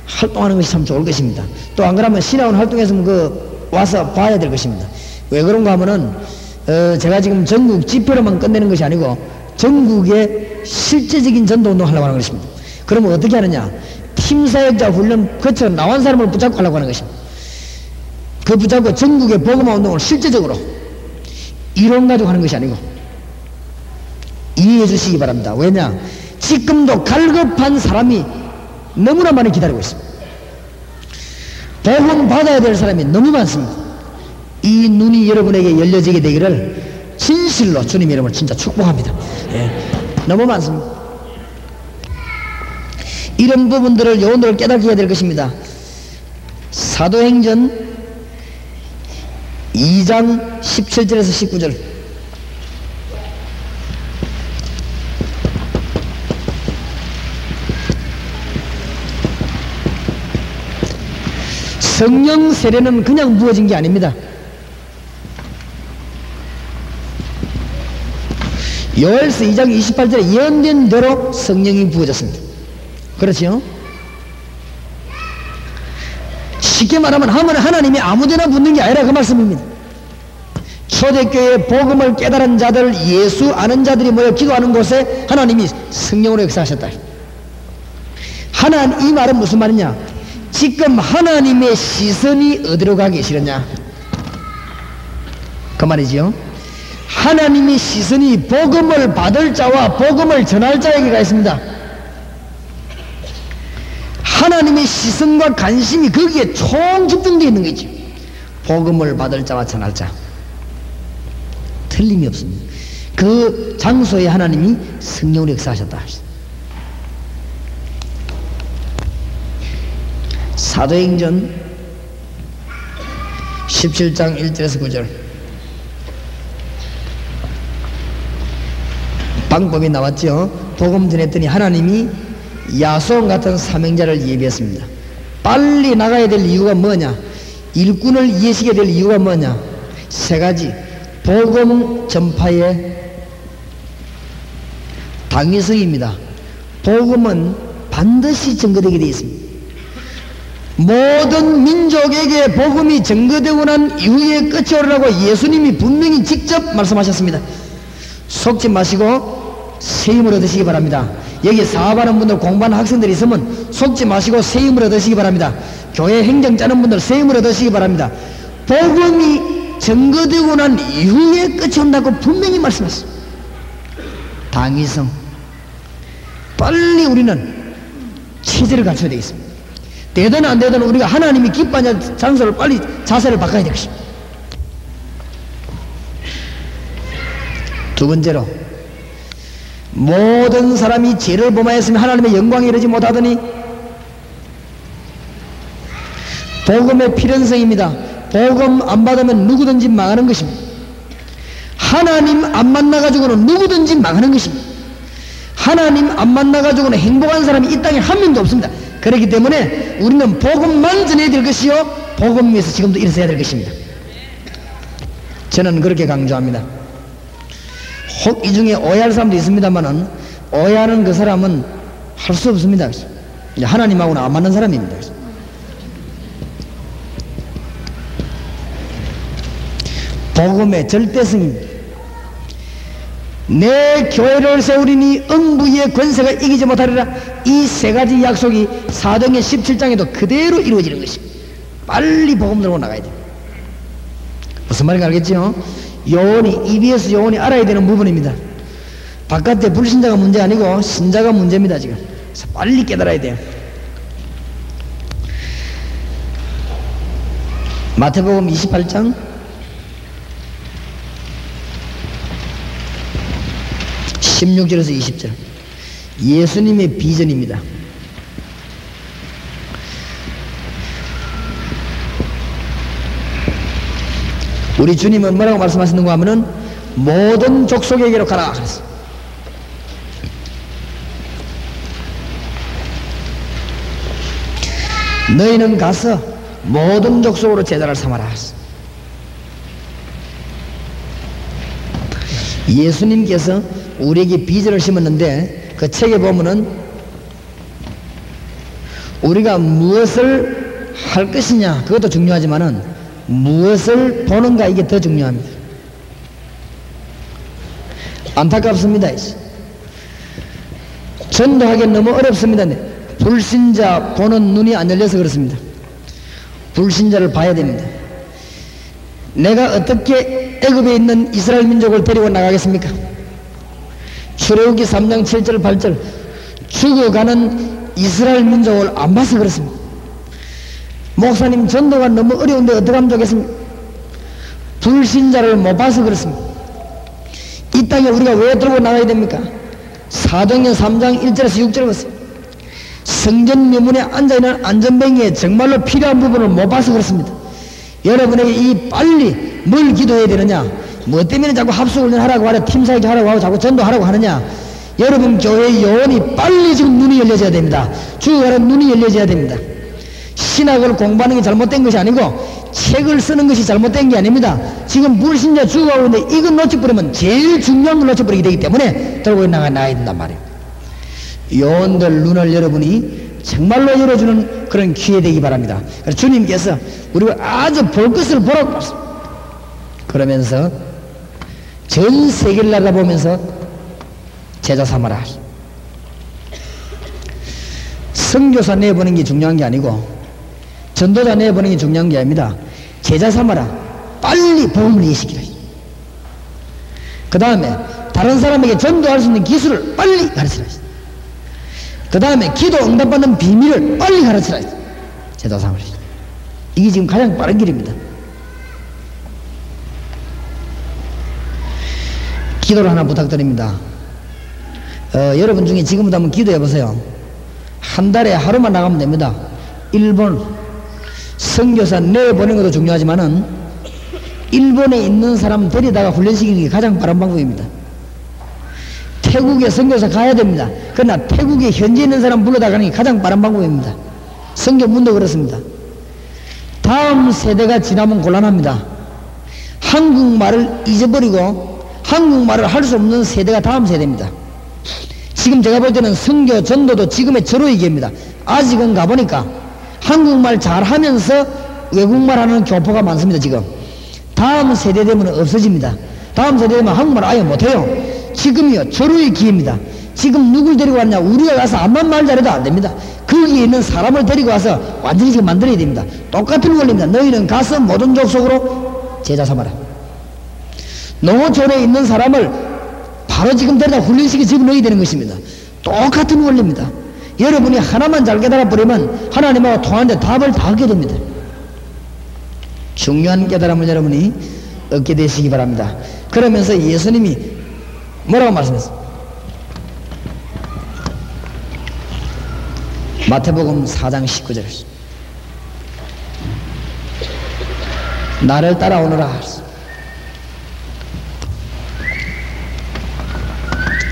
활동하는 것이 참 좋을 것입니다. 또 안 그러면 신학원 활동에서 와서 봐야 될 것입니다. 왜 그런가 하면은 제가 지금 전국 집회로만 끝내는 것이 아니고 전국에 실제적인 전도운동 하려고 하는 것입니다. 그러면 어떻게 하느냐? 팀사역자 훈련 거쳐 나온 사람을 붙잡고 하려고 하는 것입니다. 그 붙잡고 전국의 복음화 운동을 실제적으로 이론 가지고 하는 것이 아니고 이해해 주시기 바랍니다. 왜냐? 지금도 갈급한 사람이 너무나 많이 기다리고 있습니다. 복음 받아야 될 사람이 너무 많습니다. 이 눈이 여러분에게 열려지게 되기를 진실로 주님 이름을 진짜 축복합니다. 예, 너무 많습니다. 이런 부분들을 여러분들 깨닫게 해야 될 것입니다. 사도행전 2장 17절에서 19절. 성령 세례는 그냥 부어진 게 아닙니다. 요엘서 2장 28절에 예언된 대로 성령이 부어졌습니다. 그렇지요? 쉽게 말하면 하나님이 아무데나 붓는 게 아니라 그 말씀입니다. 초대교회의 복음을 깨달은 자들, 예수 아는 자들이 모여 기도하는 곳에 하나님이 성령으로 역사하셨다. 이 말은 무슨 말이냐? 지금 하나님의 시선이 어디로 가 계시느냐? 그 말이지요. 하나님의 시선이 복음을 받을 자와 복음을 전할 자에게 가 있습니다. 하나님의 시선과 관심이 거기에 총 집중되어 있는 거죠. 복음을 받을 자와 전할 자. 틀림이 없습니다. 그 장소에 하나님이 성령으로 역사하셨다. 사도행전 17장 1절에서 9절. 방법이 나왔죠. 복음 전했더니 하나님이 야손 같은 사명자를 예비했습니다. 빨리 나가야 될 이유가 뭐냐? 일꾼을 이해시켜야 될 이유가 뭐냐? 세 가지. 복음 전파의 당위성입니다. 복음은 반드시 증거되게 되어 있습니다. 모든 민족에게 복음이 증거되고 난 이후에 끝이 오르라고 예수님이 분명히 직접 말씀하셨습니다. 속지 마시고 세임을 얻으시기 바랍니다. 여기 사업하는 분들, 공부하는 학생들이 있으면 속지 마시고 세임을 얻으시기 바랍니다. 교회 행정 짜는 분들 세임을 얻으시기 바랍니다. 복음이 증거되고 난 이후에 끝이 온다고 분명히 말씀하셨습니다. 당위성. 빨리 우리는 체제를 갖춰야 되겠습니다. 되든 안 되든 우리가 하나님이 기뻐하는 장소를 빨리 자세를 바꿔야 되겠습니다. 두 번째로, 모든 사람이 죄를 범하였으면 하나님의 영광에 이르지 못하더니, 복음의 필연성입니다. 복음 안 받으면 누구든지 망하는 것입니다. 하나님 안 만나가지고는 누구든지 망하는 것입니다. 하나님 안 만나가지고는 행복한 사람이 이 땅에 한 명도 없습니다. 그렇기 때문에 우리는 복음만 전해야 될 것이요, 복음 위해서 지금도 일어서야 될 것입니다. 저는 그렇게 강조합니다. 혹 이 중에 오해할 사람도 있습니다만은, 오해하는 그 사람은 할 수 없습니다. 하나님하고는 안 맞는 사람입니다. 복음의 절대성입니다. 내 교회를 세우리니 음부의 권세가 이기지 못하리라. 이 세 가지 약속이 사도행전 17장에도 그대로 이루어지는 것입니다. 빨리 복음 들고 나가야 돼요. 무슨 말인지 알겠죠? 요원이, EBS 요원이 알아야 되는 부분입니다. 바깥에 불신자가 문제 아니고 신자가 문제입니다. 지금. 그래서 빨리 깨달아야 돼요. 마태복음 28장 16절에서 20절. 예수님의 비전입니다. 우리 주님은 뭐라고 말씀하시는가 하면은 모든 족속에게로 가라 그랬어. 너희는 가서 모든 족속으로 제자를 삼아라 그랬어. 예수님께서 우리에게 비전을 심었는데 그 책에 보면은 우리가 무엇을 할 것이냐 그것도 중요하지만은 무엇을 보는가 이게 더 중요합니다. 안타깝습니다. 전도하기는 너무 어렵습니다. 불신자 보는 눈이 안 열려서 그렇습니다. 불신자를 봐야 됩니다. 내가 어떻게 애굽에 있는 이스라엘 민족을 데리고 나가겠습니까? 출애굽기 3장 7절 8절 죽어가는 이스라엘 민족을 안 봐서 그렇습니다. 목사님 전도가 너무 어려운데 어떻게 하면 좋겠습니까? 불신자를 못 봐서 그렇습니다. 이 땅에 우리가 왜 들고 나가야 됩니까? 사도행전 3장 1절에서 6절 보세요. 성전 미문에 앉아있는 안전뱅이에 정말로 필요한 부분을 못 봐서 그렇습니다. 여러분에게 이 빨리 뭘 기도해야 되느냐, 뭐 때문에 자꾸 합숙훈련 하라고 하래, 팀사역 하라고 하고 자꾸 전도하라고 하느냐. 여러분 교회의 요원이 빨리 지금 눈이 열려져야 됩니다. 죽어가는 눈이 열려져야 됩니다. 신학을 공부하는 게 잘못된 것이 아니고 책을 쓰는 것이 잘못된 게 아닙니다. 지금 불신자 죽어가고 있는데 이건 놓쳐버리면 제일 중요한 걸 놓쳐버리게 되기 때문에 들고 나가야 된단 말이에요. 요원들 눈을 여러분이 정말로 열어주는 그런 기회 되기 바랍니다. 그래서 주님께서 우리가 아주 볼 것을 보라고 했습니다. 그러면서 전 세계를 알아보면서 제자 삼아라. 선교사 내보는 게 중요한 게 아니고 전도자 내보는 게 중요한 게 아닙니다. 제자 삼아라. 빨리 복음을 이해시키라. 그 다음에 다른 사람에게 전도할 수 있는 기술을 빨리 가르치라. 그 다음에 기도 응답받는 비밀을 빨리 가르치라. 제자 삼으라. 이게 지금 가장 빠른 길입니다. 기도를 하나 부탁드립니다. 여러분 중에 지금부터 한번 기도해 보세요. 한 달에 하루만 나가면 됩니다. 일본 선교사 내보내는 것도 중요하지만은 일본에 있는 사람 데리다가 훈련시키는 게 가장 빠른 방법입니다. 태국에 선교사 가야 됩니다. 그러나 태국에 현지에 있는 사람 불러다 가는 게 가장 빠른 방법입니다. 선교문도 그렇습니다. 다음 세대가 지나면 곤란합니다. 한국말을 잊어버리고 한국말을 할 수 없는 세대가 다음 세대입니다. 지금 제가 볼 때는 선교 전도도 지금의 절호의 기회입니다. 아직은 가보니까 한국말 잘하면서 외국말 하는 교포가 많습니다. 지금 다음 세대 되면 없어집니다. 다음 세대 되면 한국말 아예 못해요. 지금이요 절호의 기회입니다. 지금 누굴 데리고 왔냐, 우리가 가서 암만 말 잘해도 안 됩니다. 거기에 있는 사람을 데리고 와서 완전히 지금 만들어야 됩니다. 똑같은 원리입니다. 너희는 가서 모든 족속으로 제자 삼아라. 농어촌에 있는 사람을 바로 지금 데려다 훈련시켜 집어넣어야 되는 것입니다. 똑같은 원리입니다. 여러분이 하나만 잘 깨달아 버리면 하나님하고 통하는데 답을 다 얻게 됩니다. 중요한 깨달음을 여러분이 얻게 되시기 바랍니다. 그러면서 예수님이 뭐라고 말씀했어요? 마태복음 4장 19절 나를 따라오너라.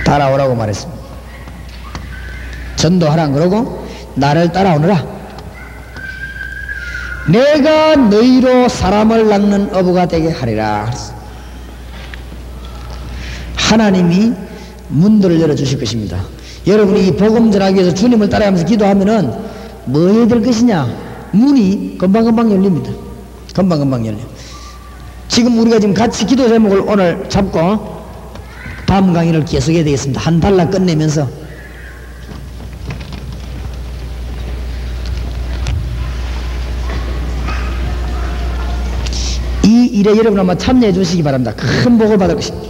따라오라고 말했습니다. 전도하라 그러고 나를 따라오너라. 내가 너희로 사람을 낚는 어부가 되게 하리라. 하나님이 문들을 열어주실 것입니다. 여러분이 이 복음 전하기 위해서 주님을 따라가면서 기도하면은 뭐 해야 될 것이냐? 문이 금방금방 열립니다. 금방금방 열려. 지금 우리가 지금 같이 기도 제목을 오늘 잡고 다음 강의를 계속해야 되겠습니다. 한 달락 끝내면서 이 일에 여러분 한번 참여해 주시기 바랍니다. 큰 복을 받을 것입니다.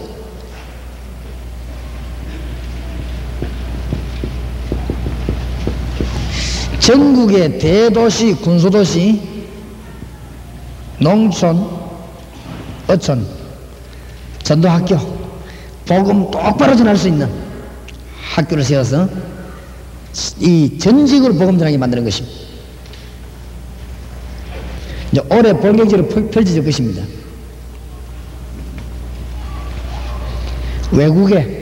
전국의 대도시, 군소도시, 농촌, 어촌, 전도학교, 복음 똑바로 전할 수 있는 학교를 세워서 이 전직으로 복음 전하게 만드는 것입니다. 이제 올해 본격적으로 펼쳐질 것입니다. 외국에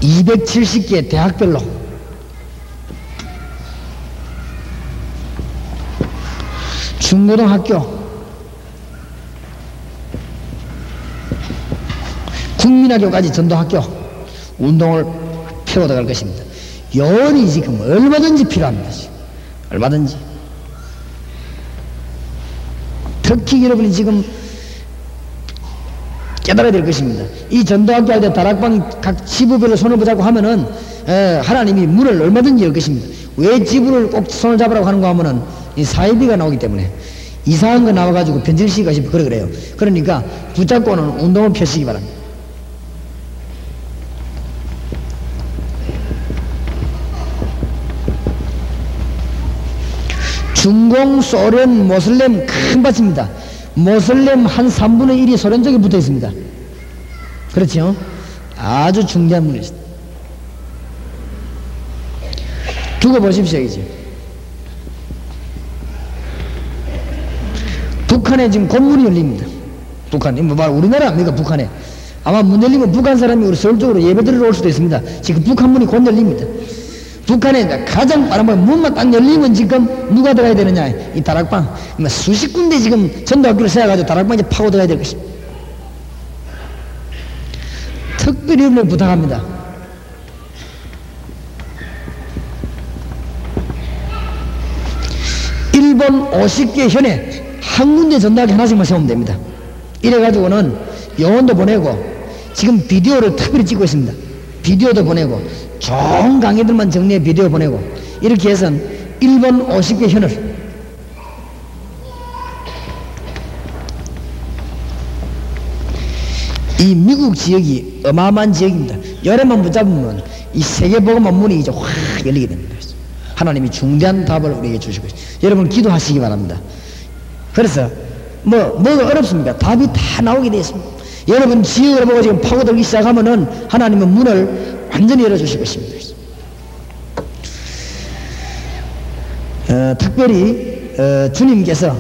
270개 대학별로 중고등학교, 국민학교까지 전도학교 운동을 채워나갈 것입니다. 요원이 지금 얼마든지 필요합니다. 지금. 얼마든지. 특히 여러분이 지금 깨달아야 될 것입니다. 이 전도학교 할 때 다락방 각 지부별로 손을 붙잡고 하면은 하나님이 문을 얼마든지 열 것입니다. 왜 지부를 꼭 손을 잡으라고 하는가 하면은 이 사이비가 나오기 때문에 이상한 거 나와가지고 변질시키가 싶어 그래요. 그러니까 붙잡고는 운동을 펴시기 바랍니다. 중공, 소련, 모슬렘 큰 밭입니다. 모슬렘 한 3분의 1이 소련 쪽에 붙어 있습니다. 그렇죠? 아주 중대한 문제입니다. 두고 보십시오, 이제. 북한에 지금 건물이 열립니다. 북한이, 우리나라 아닙니까, 북한에. 아마 문 열리면 북한 사람이 우리 서울 쪽으로 예배 드리러 올 수도 있습니다. 지금 북한 문이 곧 열립니다. 북한에 가장 빠른 번 문만 딱 열리면 지금 누가 들어가야 되느냐, 이 다락방 수십 군데 지금 전도학교를 세워가지고 다락방 이제 파고 들어가야 될 것입니다. 특별히 여러분을 부탁합니다. 일본 50개 현에 한 군데 전도학교 하나씩만 세우면 됩니다. 이래가지고는 요원도 보내고 지금 비디오를 특별히 찍고 있습니다. 비디오도 보내고 좋은 강의들만 정리해 비디오 보내고 이렇게 해서 일본 50개 현을 이 미국 지역이 어마어마한 지역입니다. 열애만 붙잡으면 이 세계복음화 문이 이제 확 열리게 됩니다. 하나님이 중대한 답을 우리에게 주시고 여러분 기도하시기 바랍니다. 그래서 뭐가 어렵습니까? 답이 다 나오게 되어 있습니다. 여러분 지역을 보고 지금 파고들기 시작하면은 하나님은 문을 완전히 열어주실 것입니다. 특별히 주님께서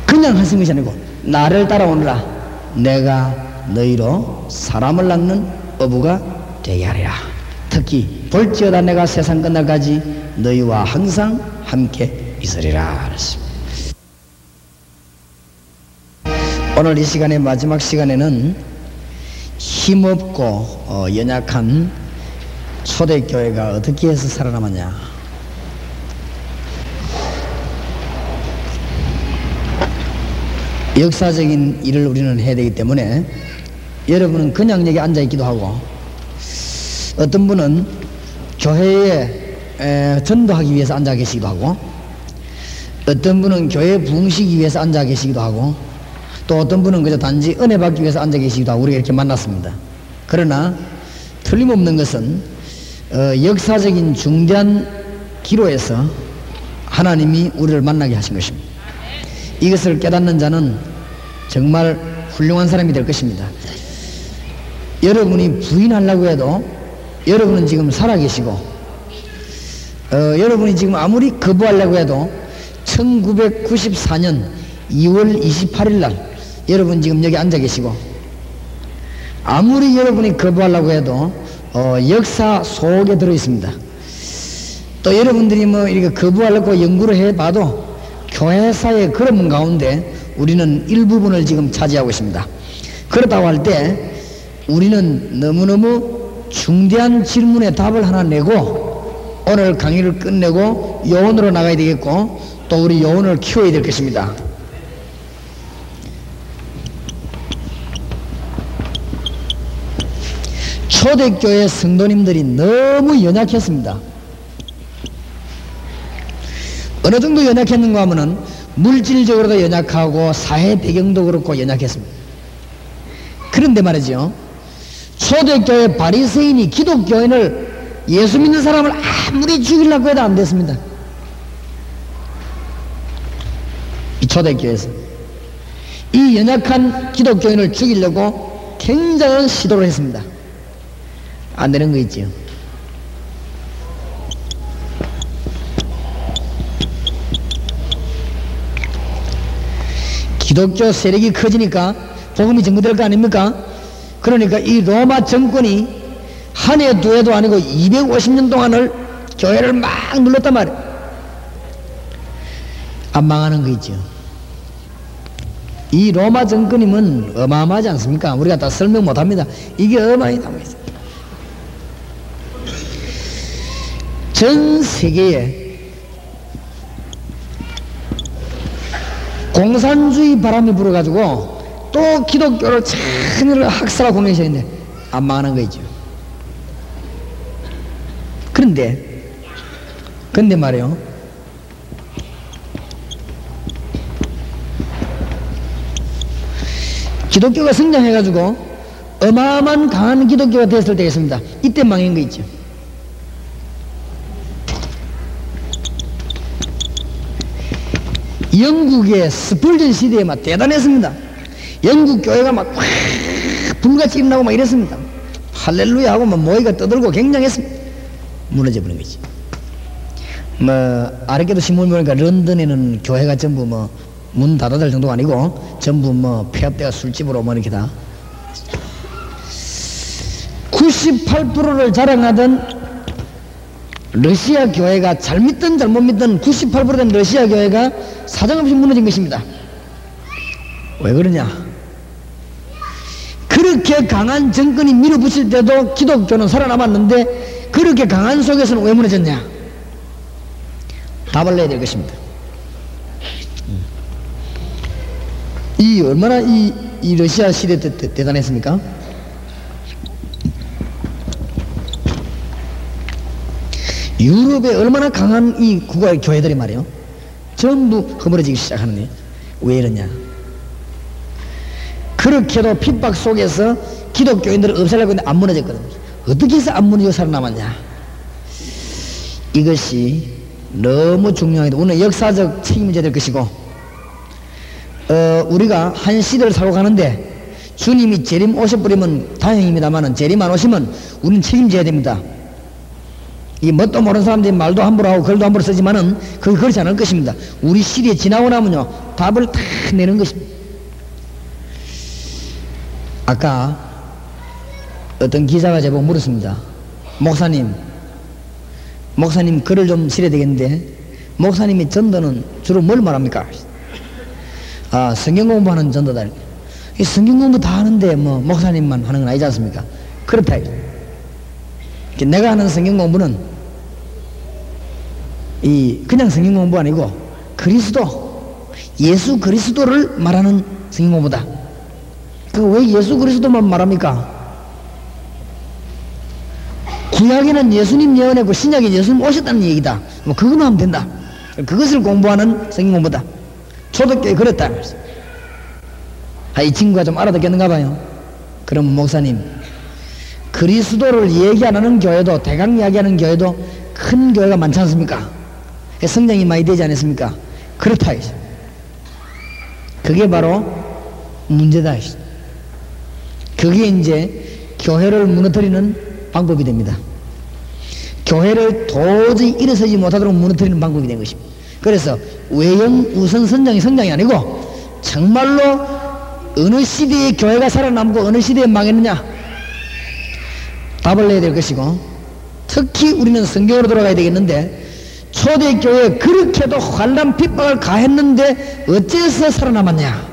그냥 하신 것이 아니고 나를 따라오느라 내가 너희로 사람을 낳는 어부가 되게 하리라. 특히 볼지어다 내가 세상 끝날까지 너희와 항상 함께 있으리라 그랬습니다. 오늘 이 시간의 마지막 시간에는 힘없고 연약한 초대교회가 어떻게 해서 살아남았냐, 역사적인 일을 우리는 해야 되기 때문에 여러분은 그냥 여기 앉아있기도 하고 어떤 분은 교회에 전도하기 위해서 앉아 계시기도 하고 어떤 분은 교회에 부흥시키기 위해서 앉아 계시기도 하고 또 어떤 분은 그저 단지 은혜 받기 위해서 앉아 계시기도 하고 우리가 이렇게 만났습니다. 그러나 틀림없는 것은 역사적인 중대한 기로에서 하나님이 우리를 만나게 하신 것입니다. 이것을 깨닫는 자는 정말 훌륭한 사람이 될 것입니다. 여러분이 부인하려고 해도 여러분은 지금 살아계시고 여러분이 지금 아무리 거부하려고 해도 1994년 2월 28일 날 여러분 지금 여기 앉아 계시고 아무리 여러분이 거부하려고 해도 역사 속에 들어 있습니다. 또 여러분들이 이렇게 거부하려고 연구를 해봐도 교회사의 그런 가운데 우리는 일부분을 지금 차지하고 있습니다. 그렇다고 할 때 우리는 너무너무 중대한 질문에 답을 하나 내고 오늘 강의를 끝내고 요원으로 나가야 되겠고 또 우리 요원을 키워야 될 것입니다. 초대교회 성도님들이 너무 연약했습니다. 어느 정도 연약했는가 하면은 물질적으로도 연약하고 사회 배경도 그렇고 연약했습니다. 그런데 말이죠, 초대교회 바리새인이 기독교인을 예수 믿는 사람을 아무리 죽이려고 해도 안 됐습니다. 이 초대교회에서 이 연약한 기독교인을 죽이려고 굉장한 시도를 했습니다. 안 되는 거 있죠. 기독교 세력이 커지니까 복음이 전거될 거 아닙니까? 그러니까 이 로마 정권이 한 해 두 해도 아니고 250년 동안을 교회를 막 눌렀단 말이에요. 안 망하는 거 있죠. 이 로마 정권이면 어마어마하지 않습니까? 우리가 다 설명 못합니다. 이게 어마어마하다. 전 세계에 공산주의 바람이 불어가지고 또 기독교를 천일을 학살하고 공격했는데 안 망하는 거죠. 그런데 말이요, 기독교가 성장해가지고 어마어마한 강한 기독교가 됐을 때가 있습니다. 이때 망한 거 있죠. 영국의 스펄전 시대에 막 대단했습니다. 영국 교회가 막 불같이 일어나고 막 이랬습니다. 할렐루야 하고 막 모이가 떠들고 굉장했습니다. 무너져버린 거지. 뭐 아랫게도 신문 보니까 런던에는 교회가 전부 뭐 문 닫아달 정도가 아니고 전부 뭐 폐업대가 술집으로 뭐 이렇게 다 98%를 자랑하던 러시아 교회가 잘 믿든 잘못 믿든 98% 된 러시아 교회가 사정없이 무너진 것입니다. 왜 그러냐? 그렇게 강한 정권이 밀어붙일 때도 기독교는 살아남았는데 그렇게 강한 속에서는 왜 무너졌냐? 답을 내야 될 것입니다. 이 얼마나 이 러시아 시대 때 대단했습니까? 유럽에 얼마나 강한 이 국가 교회들이 말이에요, 전부 허물어지기 시작하는데 왜 이러냐? 그렇게도 핍박 속에서 기독교인들을 없애려고 했는데 안 무너졌거든요. 어떻게 해서 안 무너지고 살아남았냐? 이것이 너무 중요합니다. 오늘 역사적 책임이 져야 될 것이고, 우리가 한 시대를 살고 가는데 주님이 재림 오셔버리면 다행입니다만 재림 안 오시면 우리는 책임져야 됩니다. 이 뭣도 모르는 사람들이 말도 함부로 하고 글도 함부로 쓰지만은 그게 그렇지 않을 것입니다. 우리 시대에 지나고 나면요 답을 다 내는 것입니다. 아까 어떤 기자가 제보고 물었습니다. 목사님 글을 좀 실어야 되겠는데 목사님이 전도는 주로 뭘 말합니까? 아, 성경 공부하는 전도다. 이 성경 공부 다 하는데 뭐 목사님만 하는 건 아니지 않습니까? 그렇다. 내가 하는 성경 공부는 그냥 성경 공부 아니고 예수 그리스도를 말하는 성경 공부다. 왜 예수 그리스도만 말합니까? 구약에는 예수님 예언했고 신약에 예수님 오셨다는 얘기다. 뭐 그것만 하면 된다. 그것을 공부하는 성경 공부다. 초대교회 그랬다. 이 친구가 좀 알아듣겠는가 봐요. 그럼 목사님, 그리스도를 얘기 안 하는 교회도 대강 이야기하는 교회도 큰 교회가 많지 않습니까? 성장이 많이 되지 않았습니까? 그렇다. 그게 바로 문제다. 그게 이제 교회를 무너뜨리는 방법이 됩니다. 교회를 도저히 일어서지 못하도록 무너뜨리는 방법이 된 것입니다. 그래서 외형 우선 성장이 아니고 정말로 어느 시대에 교회가 살아남고 어느 시대에 망했느냐 답을 내야 될 것이고, 특히 우리는 성경으로 돌아가야 되겠는데 초대교회에 그렇게도 환난 핍박을 가했는데 어째서 살아남았냐?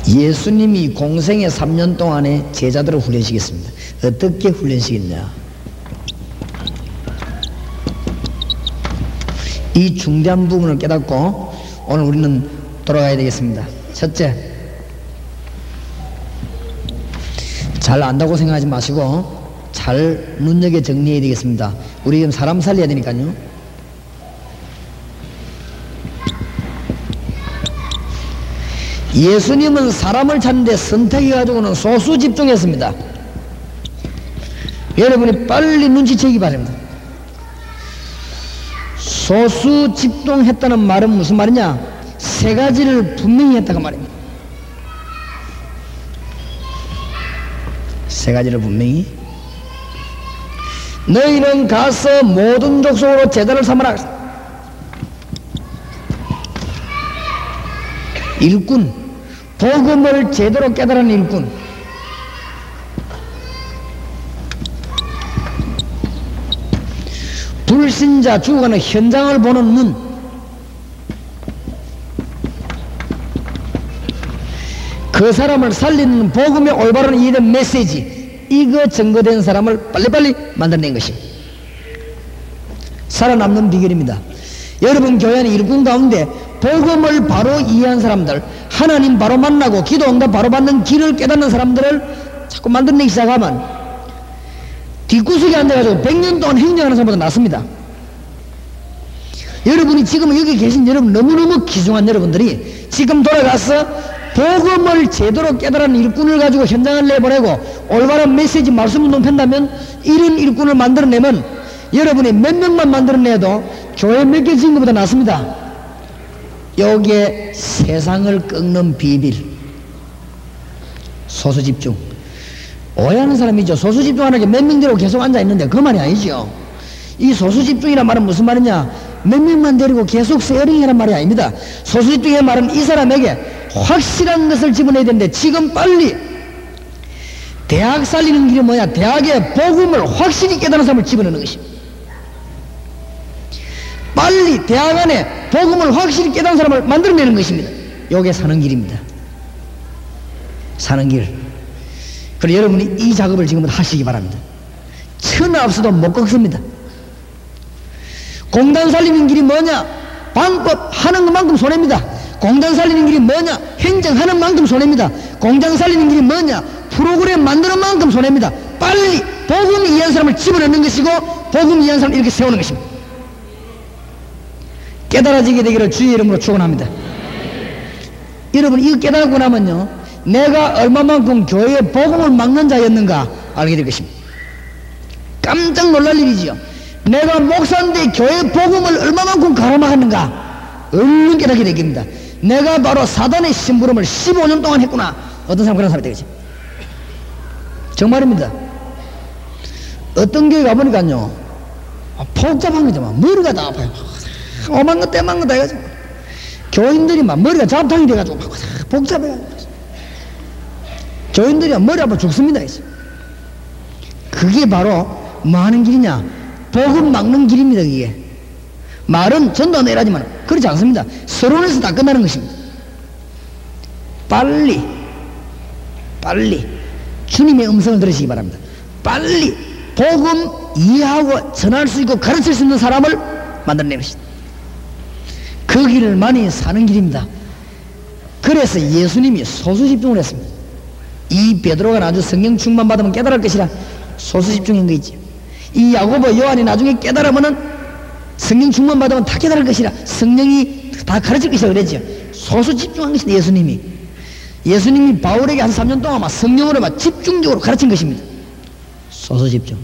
예수님이 공생의 3년 동안에 제자들을 훈련시켰습니다. 어떻게 훈련시켰냐? 이 중대한 부분을 깨닫고 오늘 우리는 돌아가야 되겠습니다. 첫째, 잘 안다고 생각하지 마시고 잘 눈여겨 정리해야 되겠습니다. 우리 지금 사람 살려야 되니까요. 예수님은 사람을 찾는데 선택해가지고는 소수 집중했습니다. 여러분이 빨리 눈치채기 바랍니다. 소수 집중했다는 말은 무슨 말이냐? 세 가지를 분명히 했다고 말입니다. 세 가지를 분명히. 너희는 가서 모든 족속으로 제자를 삼아라. 일꾼, 복음을 제대로 깨달은 일꾼. 불신자 죽어가는 현장을 보는 눈. 그 사람을 살리는 복음의 올바른 이해된 메시지, 이거 증거된 사람을 빨리빨리 만들어낸 것입니다. 살아남는 비결입니다. 여러분 교회 안에 일꾼 가운데 복음을 바로 이해한 사람들, 하나님 바로 만나고 기도 응답 바로 받는 길을 깨닫는 사람들을 자꾸 만들어내기 시작하면 뒷구석에 앉아가지고 100년 동안 행정하는 사람보다 낫습니다. 여러분이 지금 여기 계신 여러분, 너무너무 귀중한 여러분들이 지금 돌아가서 복음을 제대로 깨달은 일꾼을 가지고 현장을 내보내고 올바른 메시지 말씀 운동 편다면, 이런 일꾼을 만들어내면 여러분이 몇 명만 만들어내도 교회 몇 개 지은 것보다 낫습니다. 여기에 세상을 꺾는 비밀, 소수집중. 오해하는 사람이죠. 소수집중하는 게 몇 명대로 계속 앉아있는데 그 말이 아니죠. 이 소수집중이란 말은 무슨 말이냐, 몇 명만 데리고 계속 세어링이란 말이 아닙니다. 소수집중의 말은 이 사람에게 확실한 것을 집어내야 되는데, 지금 빨리 대학 살리는 길이 뭐냐, 대학의 복음을 확실히 깨달은 사람을 집어넣는 것입니다. 빨리 대학 안에 복음을 확실히 깨달은 사람을 만들어내는 것입니다. 요게 사는 길입니다. 사는 길. 그래서 여러분이 이 작업을 지금부터 하시기 바랍니다. 천하 없어도 못 꺾습니다. 공단 살리는 길이 뭐냐, 방법 하는 것만큼 손해입니다. 공단 살리는 길이 뭐냐, 행정하는 만큼 손해입니다. 공장 살리는 길이 뭐냐, 프로그램 만드는 만큼 손해입니다. 빨리 복음 이해한 사람을 집어넣는 것이고, 복음 이해한 사람을 이렇게 세우는 것입니다. 깨달아지게 되기를 주의 이름으로 축원합니다. 여러분, 이거 깨달고 나면요, 내가 얼마만큼 교회의 복음을 막는 자였는가 알게 될 것입니다. 깜짝 놀랄 일이지요. 내가 목사인데 교회 복음을 얼마만큼 가로막았는가 얼른 깨닫게 되겠습니다. 내가 바로 사단의 심부름을 15년 동안 했구나. 어떤 사람 그런 사람이 되겠지. 정말입니다. 어떤 교회 가보니까요, 복잡한 거죠. 머리가 다 아파요. 오만 것 때만 것 해가지고 교인들이 막 머리가 잡탕이 돼가지고 막 복잡해가지고 교인들이 머리 아파 죽습니다. 그게 바로 뭐 하는 길이냐, 복음 막는 길입니다. 그게 말은 전도 내라지만 그렇지 않습니다. 서론에서 다 끝나는 것입니다. 빨리 주님의 음성을 들으시기 바랍니다. 빨리 복음 이해하고 전할 수 있고 가르칠 수 있는 사람을 만들어내는 것입니다. 그 길을 많이 사는 길입니다. 그래서 예수님이 소수집중을 했습니다. 이 베드로가 나중에 성령 충만 받으면 깨달을 것이라 소수집중인 거 있지. 이 야고보 요한이 나중에 깨달으면은 성령 충만 받으면 다 깨달을 것이라 성령이 다 가르칠 것이라 그랬죠. 소수집중한 것이다. 예수님이 바울에게 한 3년 동안 막 성령으로 막 집중적으로 가르친 것입니다. 소수집중.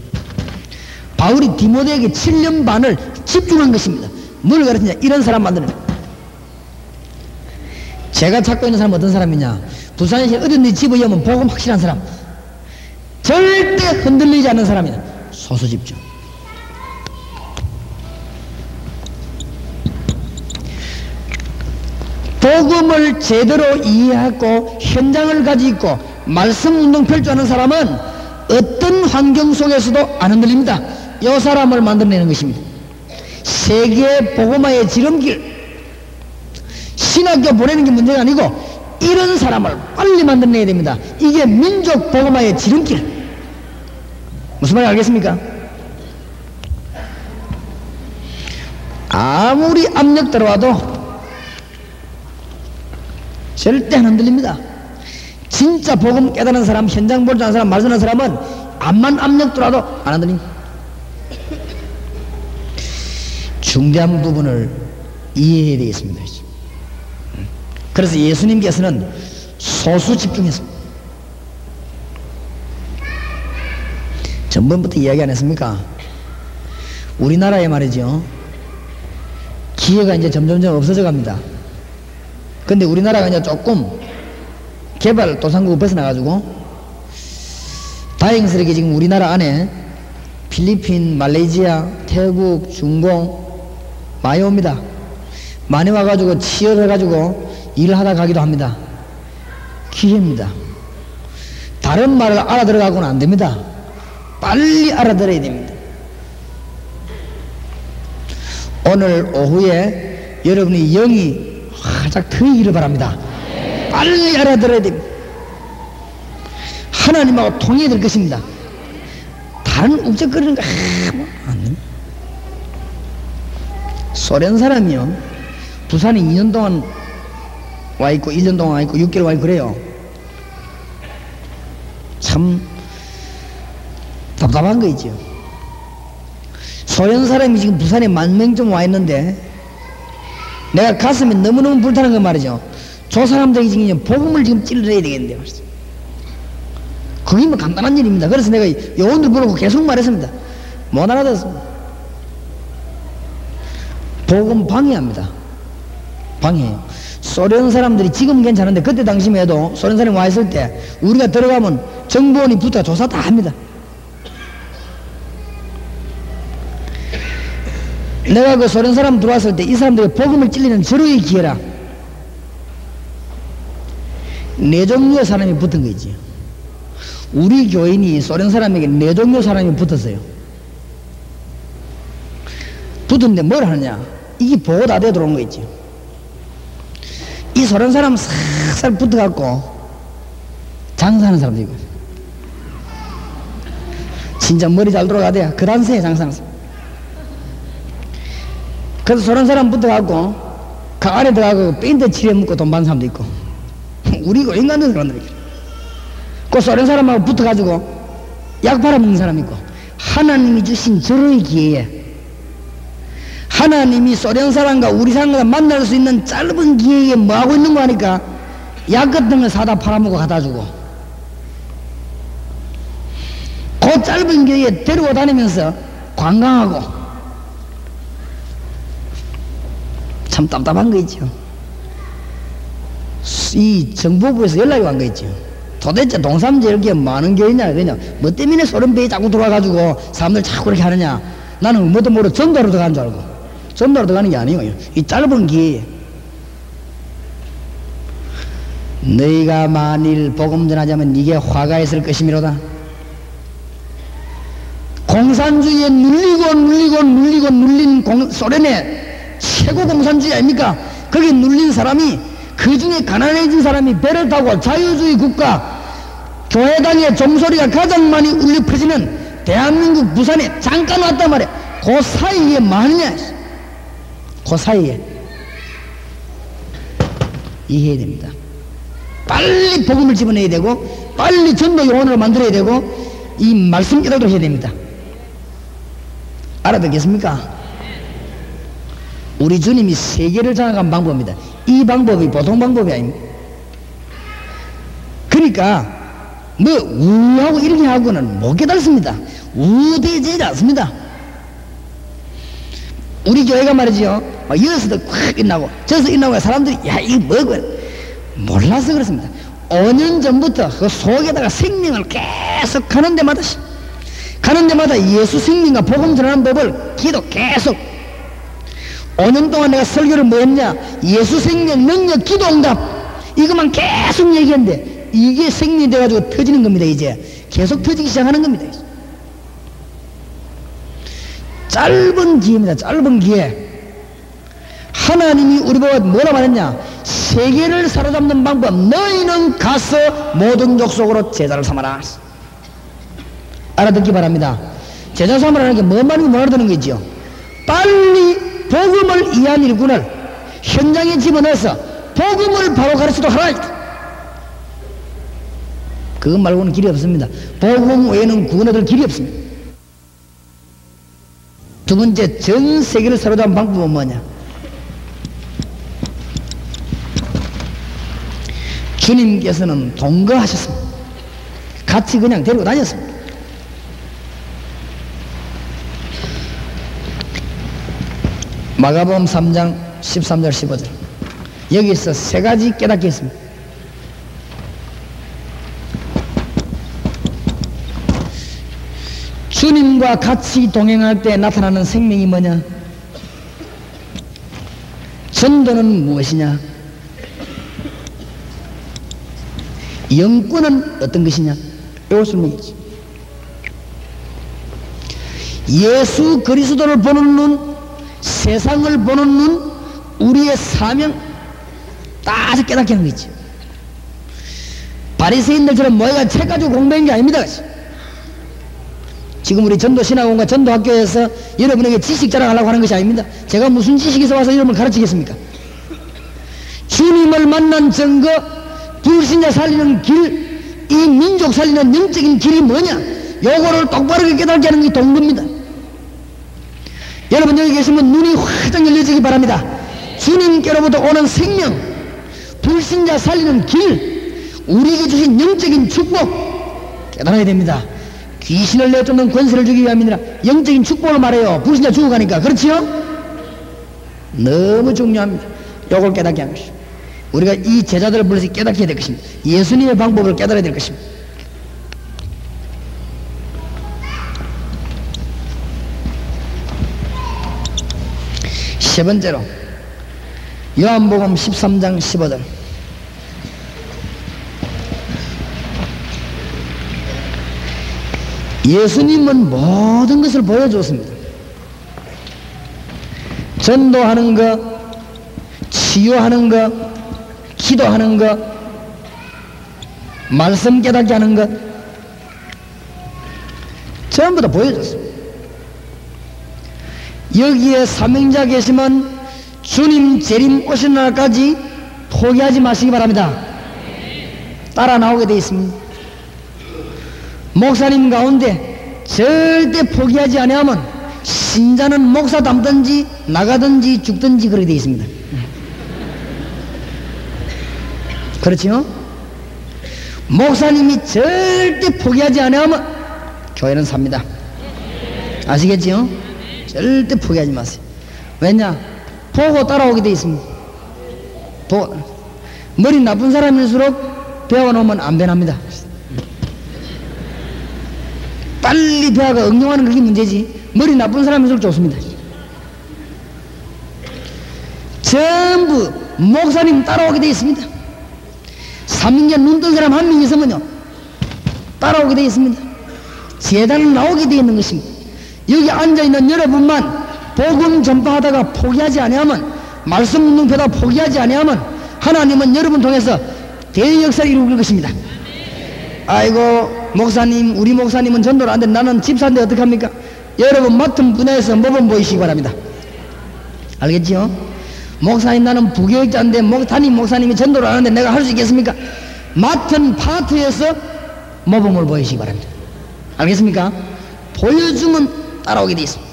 바울이 디모데에게 7년 반을 집중한 것입니다. 뭘 가르치냐, 이런 사람 만드는 거예요. 제가 찾고 있는 사람은 어떤 사람이냐, 부산에 어딘지 집에 오면 복음 확실한 사람, 절대 흔들리지 않는 사람이다. 소수집중. 복음을 제대로 이해하고 현장을 가지고 있고 말씀 운동 펼쳐하는 사람은 어떤 환경 속에서도 안 흔들립니다. 이 사람을 만들어내는 것입니다. 세계 복음화의 지름길, 신학교 보내는 게 문제가 아니고 이런 사람을 빨리 만들어내야 됩니다. 이게 민족 복음화의 지름길. 무슨 말인지 알겠습니까? 아무리 압력 들어와도 절대 안 흔들립니다. 진짜 복음 깨달은 사람, 현장 볼 줄 아는 사람, 말씀하는 사람은 암만 압력 들어와도 안 흔들립니다. 중대한 부분을 이해해야 되겠습니다. 그래서 예수님께서는 소수 집중했습니다. 전번부터 이야기 안 했습니까? 우리나라에 말이죠, 기회가 이제 점점점 없어져 갑니다. 근데 우리나라가 이제 조금 개발도상국을 벗어나가지고 다행스럽게 지금 우리나라 안에 필리핀, 말레이시아, 태국, 중공 많이 옵니다. 많이 와가지고 치열해가지고 일을 하다 가기도 합니다. 기회입니다. 다른 말을 알아들어가고는 안 됩니다. 빨리 알아들어야 됩니다. 오늘 오후에 여러분이 영이 활짝 트이기를 바랍니다. 빨리 알아들어야 됩니다. 하나님하고 통해야 될 것입니다. 다른 욱적거리는 거 안 됩니다. 소련 사람이요, 부산에 2년 동안 와 있고 1년 동안 와 있고 6개월 와 있고 그래요. 참 답답한 거 있죠. 소련 사람이 지금 부산에 10,000명 와 있는데 내가 가슴이 너무너무 불타는 거 말이죠. 저 사람들이 지금 복음을 지금 찔러야 되겠는데 말이죠. 그게 뭐 간단한 일입니다. 그래서 내가 요원들 부르고 계속 말했습니다. 못 알아듣습니다. 복음 방해합니다. 방해해요. 소련 사람들이 지금 괜찮은데 그때 당시만 해도 소련 사람이 와 있을 때 우리가 들어가면 정보원이 붙어 조사 다 합니다. 내가 그 소련 사람 들어왔을 때 이 사람들이 복음을 찔리는 절호의 기회라 네 종류의 사람이 붙은 거 있지. 우리 교인이 소련 사람에게 네 종류 사람이 붙었어요. 붙었는데 뭘 하느냐, 이게 보고 다 돼 들어온 거 있지. 이 소련 사람 싹 붙어갖고 장사하는 사람도 있고, 진짜 머리 잘 돌아가대야 그 단세에 장사하는 사람. 그래서 소련 사람 붙어갖고 그 안에 들어가고 밴드 칠해 먹고 돈 받는 사람도 있고, 우리 교인 같은 사람들 있고, 그 소련 사람하고 붙어가지고 약 팔아먹는 사람 있고, 하나님이 주신 절호의 기회에 하나님이 소련 사람과 우리 사람과 만날 수 있는 짧은 기회에 뭐 하고 있는 거 하니까 약 같은 걸 사다 팔아먹고 갖다 주고, 그 짧은 기회에 데리고 다니면서 관광하고, 참 답답한 거 있죠. 이 정보부에서 연락이 온 거 있죠. 도대체 동삼제 이렇게 많은 교회냐, 그냥 뭐 때문에 소련 배에 자꾸 들어와가지고 사람들 자꾸 그렇게 하느냐. 나는 뭐도 모르고 전도로 들어간 줄 알고. 전도로 들어가는 게 아니에요. 이 짧은 기회에 너희가 만일 복음 전하자면 이게 화가 있을 것이미로다. 공산주의에 눌린 소련의 최고 공산주의 아닙니까? 거기 눌린 사람이, 그 중에 가난해진 사람이 배를 타고 자유주의 국가 교회당의 종소리가 가장 많이 울려 퍼지는 대한민국 부산에 잠깐 왔단 말이야. 그 사이에 뭐 하느냐, 그 사이에 이해해야 됩니다. 빨리 복음을 집어내야 되고, 빨리 전도 요원으로 만들어야 되고, 이 말씀 깨달도 해야 됩니다. 알아듣겠습니까? 우리 주님이 세계를 장악한 방법입니다. 이 방법이 보통 방법이 아닙니다. 그러니까 뭐 우하고 이렇게 하고는 못 깨달습니다. 우대지지 않습니다. 우리 교회가 말이죠, 여기서도 콱 인나고 저기서 인나고 사람들이 야 이게 뭐고 몰라서 그렇습니다. 5년 전부터 그 속에다가 생명을 계속 가는 데마다 예수 생명과 복음 전하는 법을 기도 계속 5년 동안 내가 설교를 뭐 했냐, 예수 생명 능력 기도 응답 이것만 계속 얘기했는데 이게 생명이 돼가지고 터지는 겁니다. 이제 계속 터지기 시작하는 겁니다. 짧은 기회입니다. 짧은 기회. 하나님이 우리 보고 뭐라 말했냐, 세계를 사로잡는 방법, 너희는 가서 모든 족속으로 제자를 삼아라. 알아듣기 바랍니다. 제자 삼으라는 게 뭔 말인지 못 알아듣는 거죠. 빨리 복음을 이해한 일꾼을 현장에 집어넣어서 복음을 바로 가르치도록 하라. 그것 말고는 길이 없습니다. 복음 외에는 구원 얻을 길이 없습니다. 두 번째, 전 세계를 사로잡은 방법은 뭐냐, 주님께서는 동거하셨습니다. 같이 그냥 데리고 다녔습니다. 마가복음 3장 13절 15절 여기서 세 가지 깨닫게 했습니다. 주님과 같이 동행할 때 나타나는 생명이 뭐냐, 전도는 무엇이냐, 영권은 어떤 것이냐, 이것을 묻겠지. 예수 그리스도를 보는 눈, 세상을 보는 눈, 우리의 사명 다 깨닫게 하는 거지. 바리새인들처럼 모여가 책 가지고 공부한 게 아닙니다. 지금 우리 전도신학원과 전도학교에서 여러분에게 지식 자랑하려고 하는 것이 아닙니다. 제가 무슨 지식에서 와서 여러분을 가르치겠습니까? 주님을 만난 증거, 불신자 살리는 길, 이 민족 살리는 영적인 길이 뭐냐, 요거를 똑바로 깨닫게 하는 게 동부입니다. 여러분 여기 계시면 눈이 활짝 열려지기 바랍니다. 주님께로부터 오는 생명, 불신자 살리는 길, 우리에게 주신 영적인 축복 깨달아야 됩니다. 귀신을 내쫓는 권세를 주기 위함이니라. 영적인 축복을 말해요. 불신자 죽어가니까. 그렇지요? 너무 중요합니다. 요걸 깨닫게 하는 것입니다. 우리가 이 제자들을 불러서 깨닫게 해야 될 것입니다. 예수님의 방법을 깨달아야 될 것입니다. 세 번째로 요한복음 13장 15절. 예수님은 모든 것을 보여줬습니다. 전도하는 것, 치유하는 것, 기도하는 것, 말씀 깨닫게 하는 것, 전부 다 보여줬습니다. 여기에 사명자 계시면 주님 재림 오시는 날까지 포기하지 마시기 바랍니다. 따라 나오게 되어 있습니다. 목사님 가운데 절대 포기하지 아니하면 신자는 목사 닮든지 나가든지 죽든지 그렇게 되어 있습니다. 그렇지요? 목사님이 절대 포기하지 아니하면 교회는 삽니다. 아시겠지요? 절대 포기하지 마세요. 왜냐? 보고 따라오게 되어 있습니다. 머리 나쁜 사람일수록 배워놓으면 안 변합니다. 빨리 배아가 응용하는 그게 문제지, 머리 나쁜 사람일수록 좋습니다. 전부 목사님 따라오게 되어 있습니다. 3인자 눈 뜬 사람 한 명 있으면요 따라오게 되어 있습니다. 재단을 나오게 되어 있는 것입니다. 여기 앉아있는 여러분만 복음 전파하다가 포기하지 아니하면, 말씀 운동하다가 포기하지 아니하면 하나님은 여러분 통해서 대역사를 이루실 것입니다. 아이고 목사님, 우리 목사님은 전도를 안 돼, 나는 집사인데 어떡합니까? 여러분 맡은 분야에서 모범 보이시기 바랍니다. 알겠지요? 목사님 나는 부교육자인데 담임 목사님이 전도를 안 하는데 내가 할 수 있겠습니까? 맡은 파트에서 모범을 보이시기 바랍니다. 알겠습니까? 보여주면 따라오게 돼 있습니다.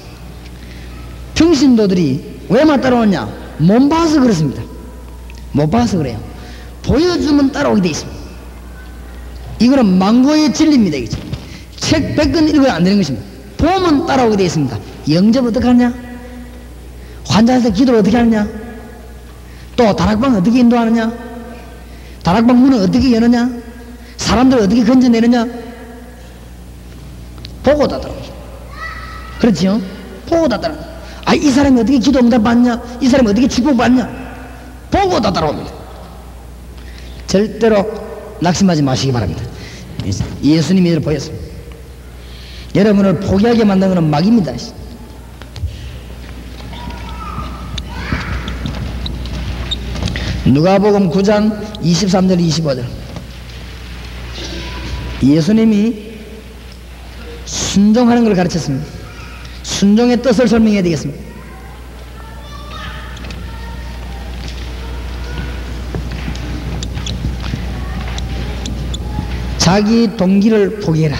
평신도들이 왜만 따라오냐? 못 봐서 그렇습니다. 못 봐서 그래요. 보여주면 따라오게 돼 있습니다. 이거는 망고의 진리입니다. 이게 책 100권 읽어야 안 되는 것입니다. 보면 따라오게 되어 있습니다. 영접 어떻게 하느냐? 환자한테 기도를 어떻게 하느냐? 또 다락방 어떻게 인도하느냐? 다락방 문을 어떻게 여느냐? 사람들을 어떻게 건져내느냐? 보고 다 따라옵니다. 그렇지요? 보고 다 따라옵니다. 아, 이 사람이 어떻게 기도 응답 받냐? 이 사람이 어떻게 축복 받냐? 보고 다 따라옵니다. 절대로 낙심하지 마시기 바랍니다. 예수님이 이를 보였습니다. 여러분을 포기하게 만든 것은 막입니다. 누가복음 9장 23절 25절. 예수님이 순종하는 걸 가르쳤습니다. 순종의 뜻을 설명해야 되겠습니다. 자기 동기를 포기해라.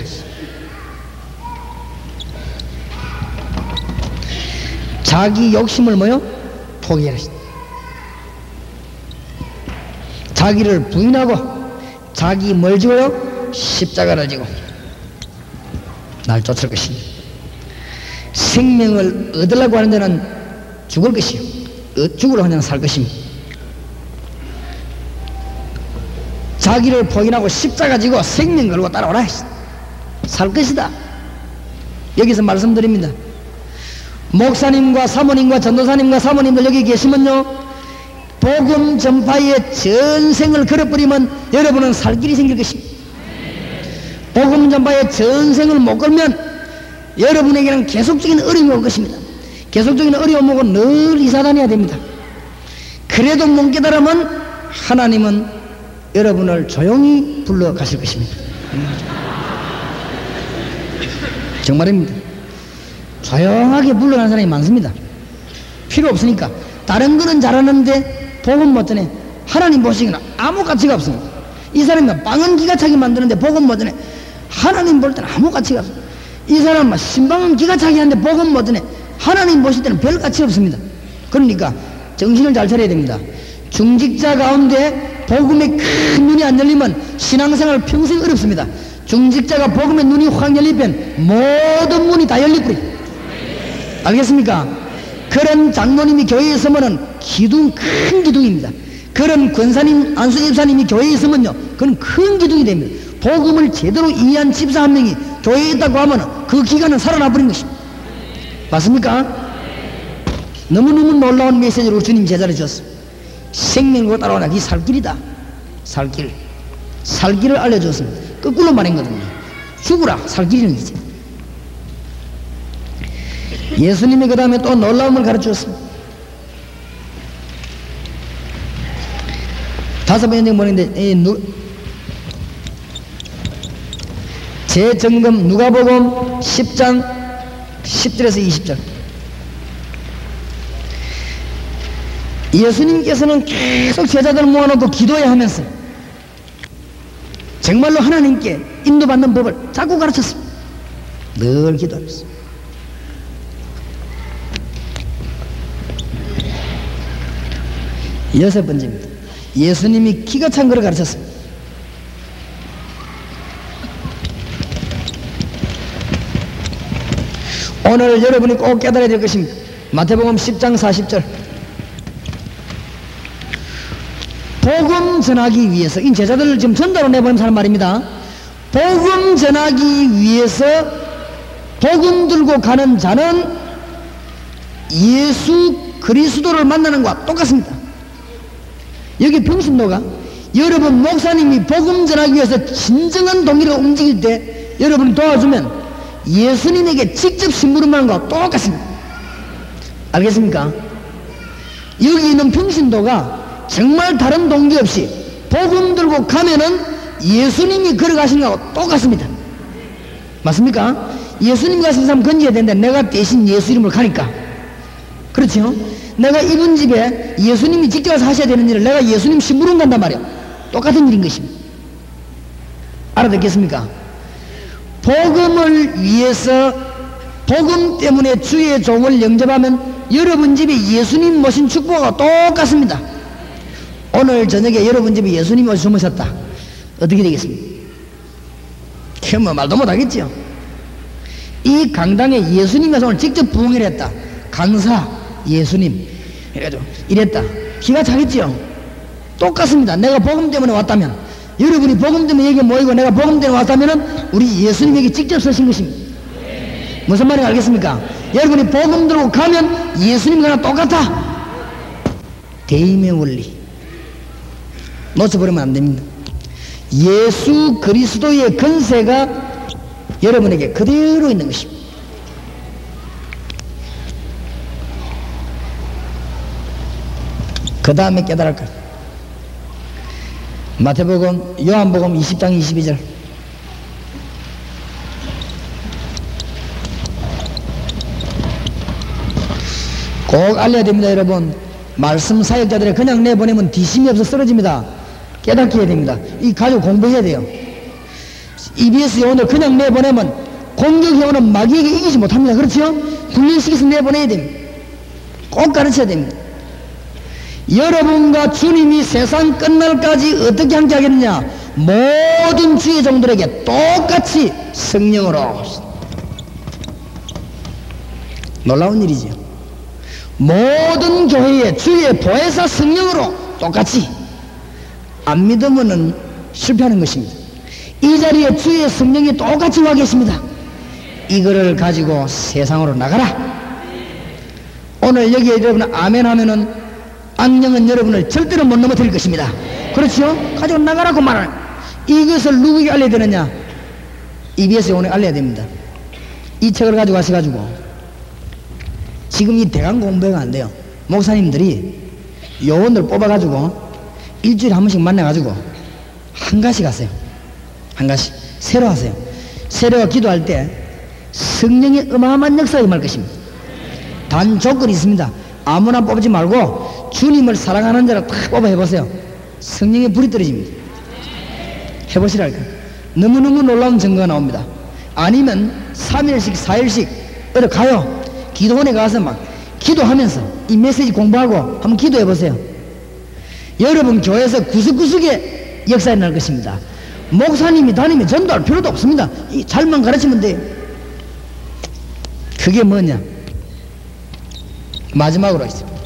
자기 욕심을 뭐요? 포기해라. 자기를 부인하고 자기 뭘 지고요? 십자가를 지고 날 쫓을 것이니 생명을 얻으려고 하는 데는 죽을 것이요 죽으러 그냥 살 것입니다. 자기를 포기하고 십자가 지고 생명 걸고 따라오라. 살 것이다. 여기서 말씀드립니다. 목사님과 사모님과 전도사님과 사모님들 여기 계시면요, 복음 전파에 전생을 걸어버리면 여러분은 살 길이 생길 것입니다. 복음 전파에 전생을 못 걸면 여러분에게는 계속적인 어려움이 올 것입니다. 계속적인 어려움 오고 늘 이사 다녀야 됩니다. 그래도 못 깨달으면 하나님은 여러분을 조용히 불러 가실 것입니다. 정말입니다. 조용하게 불러가는 사람이 많습니다. 필요 없으니까. 다른 거는 잘하는데 복음 못 전해. 하나님 보시기는 아무 가치가 없습니다. 이 사람이 빵은 기가 차게 만드는데 복음 못 전해. 하나님 볼 때는 아무 가치가 없습니다. 이 사람은 신방은 기가 차게 하는데 복음 못 전해. 하나님 보실 때는 별 가치 없습니다. 그러니까 정신을 잘 차려야 됩니다. 중직자 가운데 복음에 큰 눈이 안 열리면 신앙생활 평생 어렵습니다. 중직자가 복음에 눈이 확 열리면 모든 문이 다 열리고. 알겠습니까? 그런 장로님이 교회에 있으면은 큰 기둥입니다. 그런 권사님, 안수집사님이 교회에 있으면요, 그건 큰 기둥이 됩니다. 복음을 제대로 이해한 집사 한 명이 교회에 있다고 하면은 그 기간은 살아나 버린 것입니다. 맞습니까? 너무너무 놀라운 메시지로 주님 제자를 주셨습니다. 생명으로 따라오나 그게 살길이다. 살길. 살길을 알려줬습니다. 거꾸로 말했거든요. 죽으라. 살길이는 이제. 예수님이 그 다음에 또 놀라움을 가르쳤습니다. 5번째 뭐인데 재점검 누가복음 10장 10절에서 20절. 예수님께서는 계속 제자들을 모아놓고 기도해야 하면서 정말로 하나님께 인도받는 법을 자꾸 가르쳤습니다. 늘 기도하면서. 여섯 번째입니다. 예수님이 기가 찬 것을 가르쳤습니다. 오늘 여러분이 꼭 깨달아야 될 것입니다. 마태복음 10장 40절. 복음 전하기 위해서, 이 제자들을 지금 전도로 내보내는 사람 말입니다. 복음 전하기 위해서 복음 들고 가는 자는 예수 그리스도를 만나는 것과 똑같습니다. 여기 평신도가 여러분 목사님이 복음 전하기 위해서 진정한 동기로 움직일 때 여러분이 도와주면 예수님에게 직접 심부름하는 것과 똑같습니다. 알겠습니까? 여기 있는 평신도가 정말 다른 동기 없이 복음 들고 가면은 예수님이 걸어가시는 것하고 똑같습니다. 맞습니까? 예수님 가신 사람 건져야 되는데 내가 대신 예수 이름으로 가니까. 그렇죠? 내가 이분 집에 예수님이 직접 와서 하셔야 되는 일을 내가 예수님 심부름 간단 말이야. 똑같은 일인 것입니다. 알아듣겠습니까? 복음을 위해서 복음 때문에 주의 종을 영접하면 여러분 집에 예수님 모신 축복하고 똑같습니다. 오늘 저녁에 여러분 집에 예수님 오셔 주무셨다. 어떻게 되겠습니까? 뭐 말도 못하겠죠. 이 강당에 예수님 와서 오늘 직접 부흥을 했다. 강사 예수님 이래가지고 이랬다. 기가 차겠죠. 똑같습니다. 내가 복음 때문에 왔다면, 여러분이 복음 때문에 여기 모이고 내가 복음 때문에 왔다면 우리 예수님에게 직접 서신 것입니다. 무슨 말인지 알겠습니까? 여러분이 복음 들고 가면 예수님과 똑같아. 대임의 원리 놓쳐버리면 안 됩니다. 예수 그리스도의 권세가 여러분에게 그대로 있는 것입니다. 그 다음에 깨달을 것. 마태복음, 요한복음 20장 22절. 꼭 알려야 됩니다. 여러분, 말씀 사역자들을 그냥 내보내면 뒤심이 없어 쓰러집니다. 깨닫게 해야 됩니다. 이 가지고 공부해야 돼요. EBS에 오늘 그냥 내보내면 공격해오는 마귀에게 이기지 못합니다. 그렇죠? 훈련시켜서 내보내야 됩니다. 꼭 가르쳐야 됩니다. 여러분과 주님이 세상 끝날까지 어떻게 함께 하겠느냐? 모든 주의 종들에게 똑같이 성령으로. 놀라운 일이죠. 모든 교회의 주의 보혜사 성령으로 똑같이. 안 믿으면은 실패하는 것입니다. 이 자리에 주의 성령이 똑같이 와 계십니다. 이거를 가지고 세상으로 나가라. 오늘 여기 여러분 아멘 하면은 악령은 여러분을 절대로 못 넘어뜨릴 것입니다. 그렇죠? 가지고 나가라고 말하는. 이것을 누구에게 알려야 되느냐? EBS에 오늘 알려야 됩니다. 이 책을 가지고 가셔가지고 지금 이 대강 공부가 안 돼요. 목사님들이 요원들 뽑아가지고 일주일에 한 번씩 만나가지고 한 가지 하세요. 한 가지 새로 하세요. 새로 기도할 때 성령의 어마어마한 역사가 임할 것입니다. 단 조건이 있습니다. 아무나 뽑지 말고 주님을 사랑하는 자로 탁 뽑아 해보세요. 성령의 불이 떨어집니다. 해보시랄까. 너무너무 놀라운 증거가 나옵니다. 아니면 3일씩 4일씩 어디 가요. 기도원에 가서 막 기도하면서 이 메시지 공부하고 한번 기도해 보세요. 여러분 교회에서 구석구석에 역사가 날 것입니다. 목사님이 담임이 전도할 필요도 없습니다. 잘만 가르치면 돼요. 그게 뭐냐? 마지막으로 있습니다.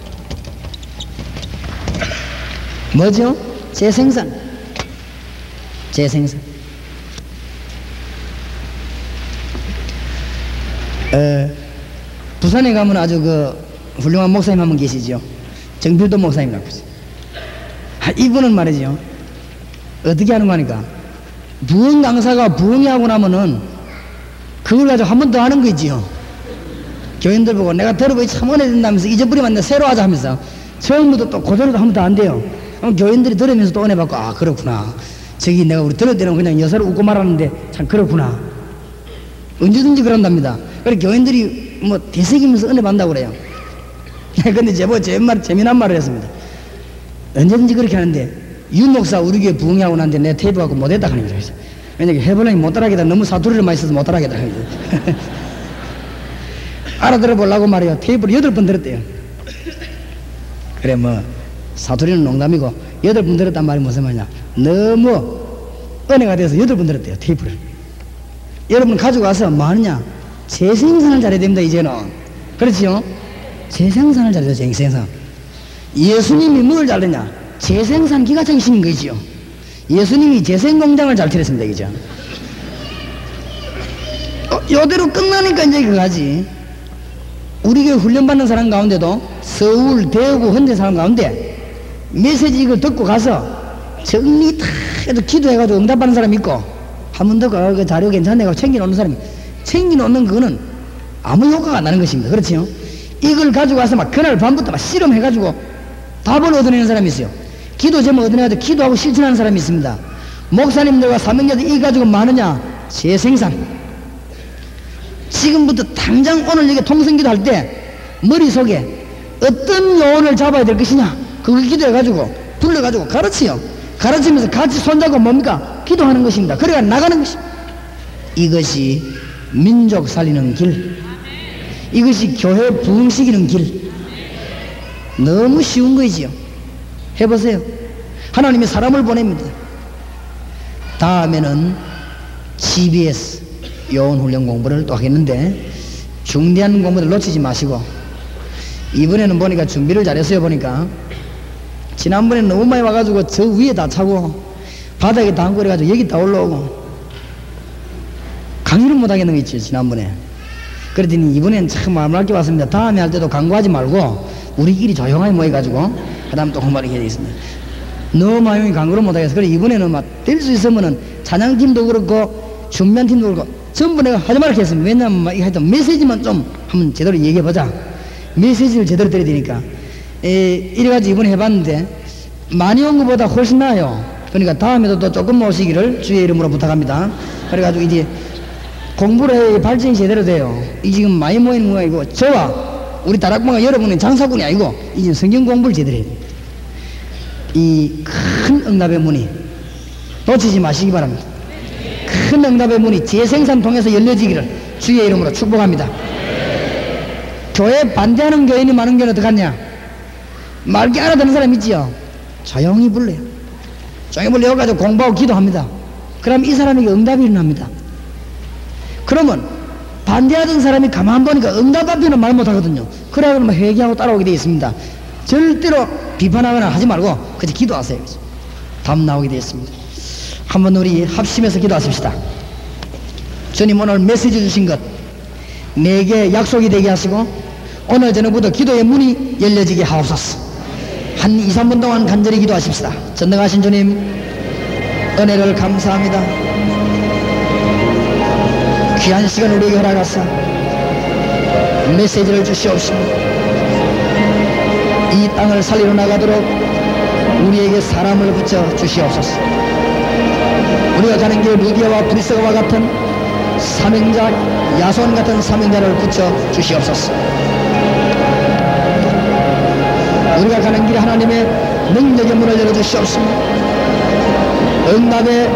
뭐죠? 재생산. 재생산. 부산에 가면 아주 훌륭한 목사님 한 분 계시죠. 정필도 목사님이라고 있어요. 이분은 말이죠. 어떻게 하는 거니까 부흥 강사가 부흥하고 나면은 그걸 가지고 한 번 더 하는 거 있지요. 교인들 보고 내가 들어보니 참 은혜 된다면서 잊어버리면 내 새로 하자 하면서 처음부터 또 고전에도 한 번 더 안 돼요. 그럼 교인들이 들으면서 또 은혜 받고 아 그렇구나. 저기 내가 우리 들을 때는 그냥 여사를 웃고 말하는데 참 그렇구나. 언제든지 그런답니다. 그래서 교인들이 뭐 되새기면서 은혜 받는다고 그래요. 근데 제보 재미난 말을 했습니다. 언제든지 그렇게 하는데 윤 목사 우리 교회 부흥하고 났는데 내 테이프 갖고 못했다 하는 거죠. 왜냐면 해보려니 못 따라하겠다. 너무 사투리를 많이 써서 못 따라하겠다 하는 거죠. 알아들어 보려고 말이에요. 테이프를 8번 들었대요. 그래 뭐 사투리는 농담이고 8번 들었단 말이 무슨 말이냐. 너무 은혜가 돼서 8번 들었대요. 테이프를. 여러분 가지고 와서 뭐 하느냐. 재생산을 잘해야 됩니다. 이제는. 그렇지요? 재생산을 잘해야 돼요. 재생산. 예수님이 뭘 잘했냐. 재생산 기가장이신 거지요. 예수님이 재생공장을 잘 차렸습니다. 그죠? 요대로 끝나니까 이제 그거지. 우리 교회 훈련받는 사람 가운데도 서울, 대구, 헌재 사람 가운데 메시지 이걸 듣고 가서 정리 다 해도 기도해가지고 응답받는 사람이 있고 한 번 더 그 자료 괜찮네가 챙겨놓는 사람이 챙겨놓는 그거는 아무 효과가 안 나는 것입니다. 그렇지요? 이걸 가지고 와서 막 그날 밤부터 막 실험해가지고 답을 얻어내는 사람이 있어요. 기도 제목 얻어내가지고 기도하고 실천하는 사람이 있습니다. 목사님들과 사명자들 이 가지고 뭐 하느냐? 재생산. 지금부터 당장 오늘 여기 통성기도 할 때 머릿속에 어떤 요원을 잡아야 될 것이냐 그걸 기도해가지고 불러가지고 가르치요. 가르치면서 같이 손잡고 뭡니까? 기도하는 것입니다. 그래야 나가는 것입니다. 이것이 민족 살리는 길, 이것이 교회 부흥시키는 길. 너무 쉬운 거지요. 해보세요. 하나님이 사람을 보냅니다. 다음에는 GBS 요원훈련 공부를 또 하겠는데 중대한 공부를 놓치지 마시고 이번에는 보니까 준비를 잘했어요. 보니까 지난번에는 너무 많이 와가지고 저 위에 다 차고 바닥에 다 앉고 그래가지고 여기 다 올라오고 강의를 못하겠는 거 있죠. 지난번에. 그랬더니 이번엔 참 마음을 아껴 왔습니다. 다음에 할 때도 강구하지 말고 우리끼리 조용하게 모여가지고 그 다음 또 공부를 해야 되겠습니다. 너무 많이 강구를 못하겠어. 그래 이번에는 막 될 수 있으면은 찬양팀도 그렇고 준비팀도 그렇고 전부 내가 하지 말라 했습니다. 왜냐면 하여튼 메시지만 좀 한번 제대로 얘기해보자. 메시지를 제대로 드려야 되니까. 이래가지고 이번에 해봤는데 많이 온 것보다 훨씬 나아요. 그러니까 다음에도 또 조금 오시기를 주의 이름으로 부탁합니다. 그래가지고 이제 공부를 해야 발전이 제대로 돼요. 이 지금 많이 모이는 거 아니고 저와 우리 다락방가 여러분은 장사꾼이 아니고 이제 성경 공부를 제대로 해야 돼요. 이 큰 응답의 문이 놓치지 마시기 바랍니다. 큰 응답의 문이 재생산 통해서 열려지기를 주의 이름으로 축복합니다. 교회 반대하는 교인이 많은 경우는 어떡하냐? 말게 알아듣는 사람 있지요? 조용히 불러요. 조용히 불러가지고 공부하고 기도합니다. 그럼 이 사람에게 응답이 일어납니다. 그러면 반대하던 사람이 가만 보니까 응답 앞에는 말 못하거든요. 그래야 회개하고 따라오게 되어 있습니다. 절대로 비판하거나 하지 말고 그저 기도하세요. 답 나오게 되어 있습니다. 한번 우리 합심해서 기도하십시다. 주님 오늘 메시지 주신 것 내게 약속이 되게 하시고 오늘 저녁부터 기도의 문이 열려지게 하옵소서. 한 2, 3분 동안 간절히 기도하십시다. 전능하신 주님 은혜를 감사합니다. 귀한 시간 우리에게 허락하사 메시지를 주시옵시고 이 땅을 살리러 나가도록 우리에게 사람을 붙여 주시옵소서. 우리가 가는 길 루디아와 브리스가와 같은 사명자, 야손 같은 사명자를 붙여 주시옵소서. 우리가 가는 길에 하나님의 능력의 문을 열어주시옵소서. 응답의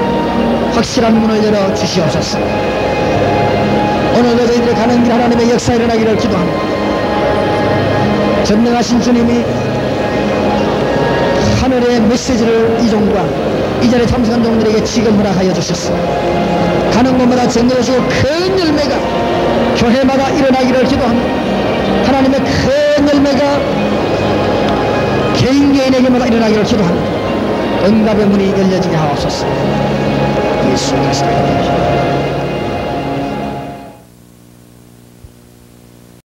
확실한 문을 열어주시옵소서. 오늘도 저희들이 가는 길 하나님의 역사 일어나기를 기도합니다. 전능하신 주님이 하늘의 메시지를 이 종과 이 자리에 참석한 종들에게 지금 허락하여 주셨습니다. 가는 곳마다 전해주시고 큰 열매가 교회마다 일어나기를 기도합니다. 하나님의 큰 열매가 개인에게마다 일어나기를 기도합니다. 응답의 문이 열려지게 하옵소서. 예수 그리스도의 이름으로.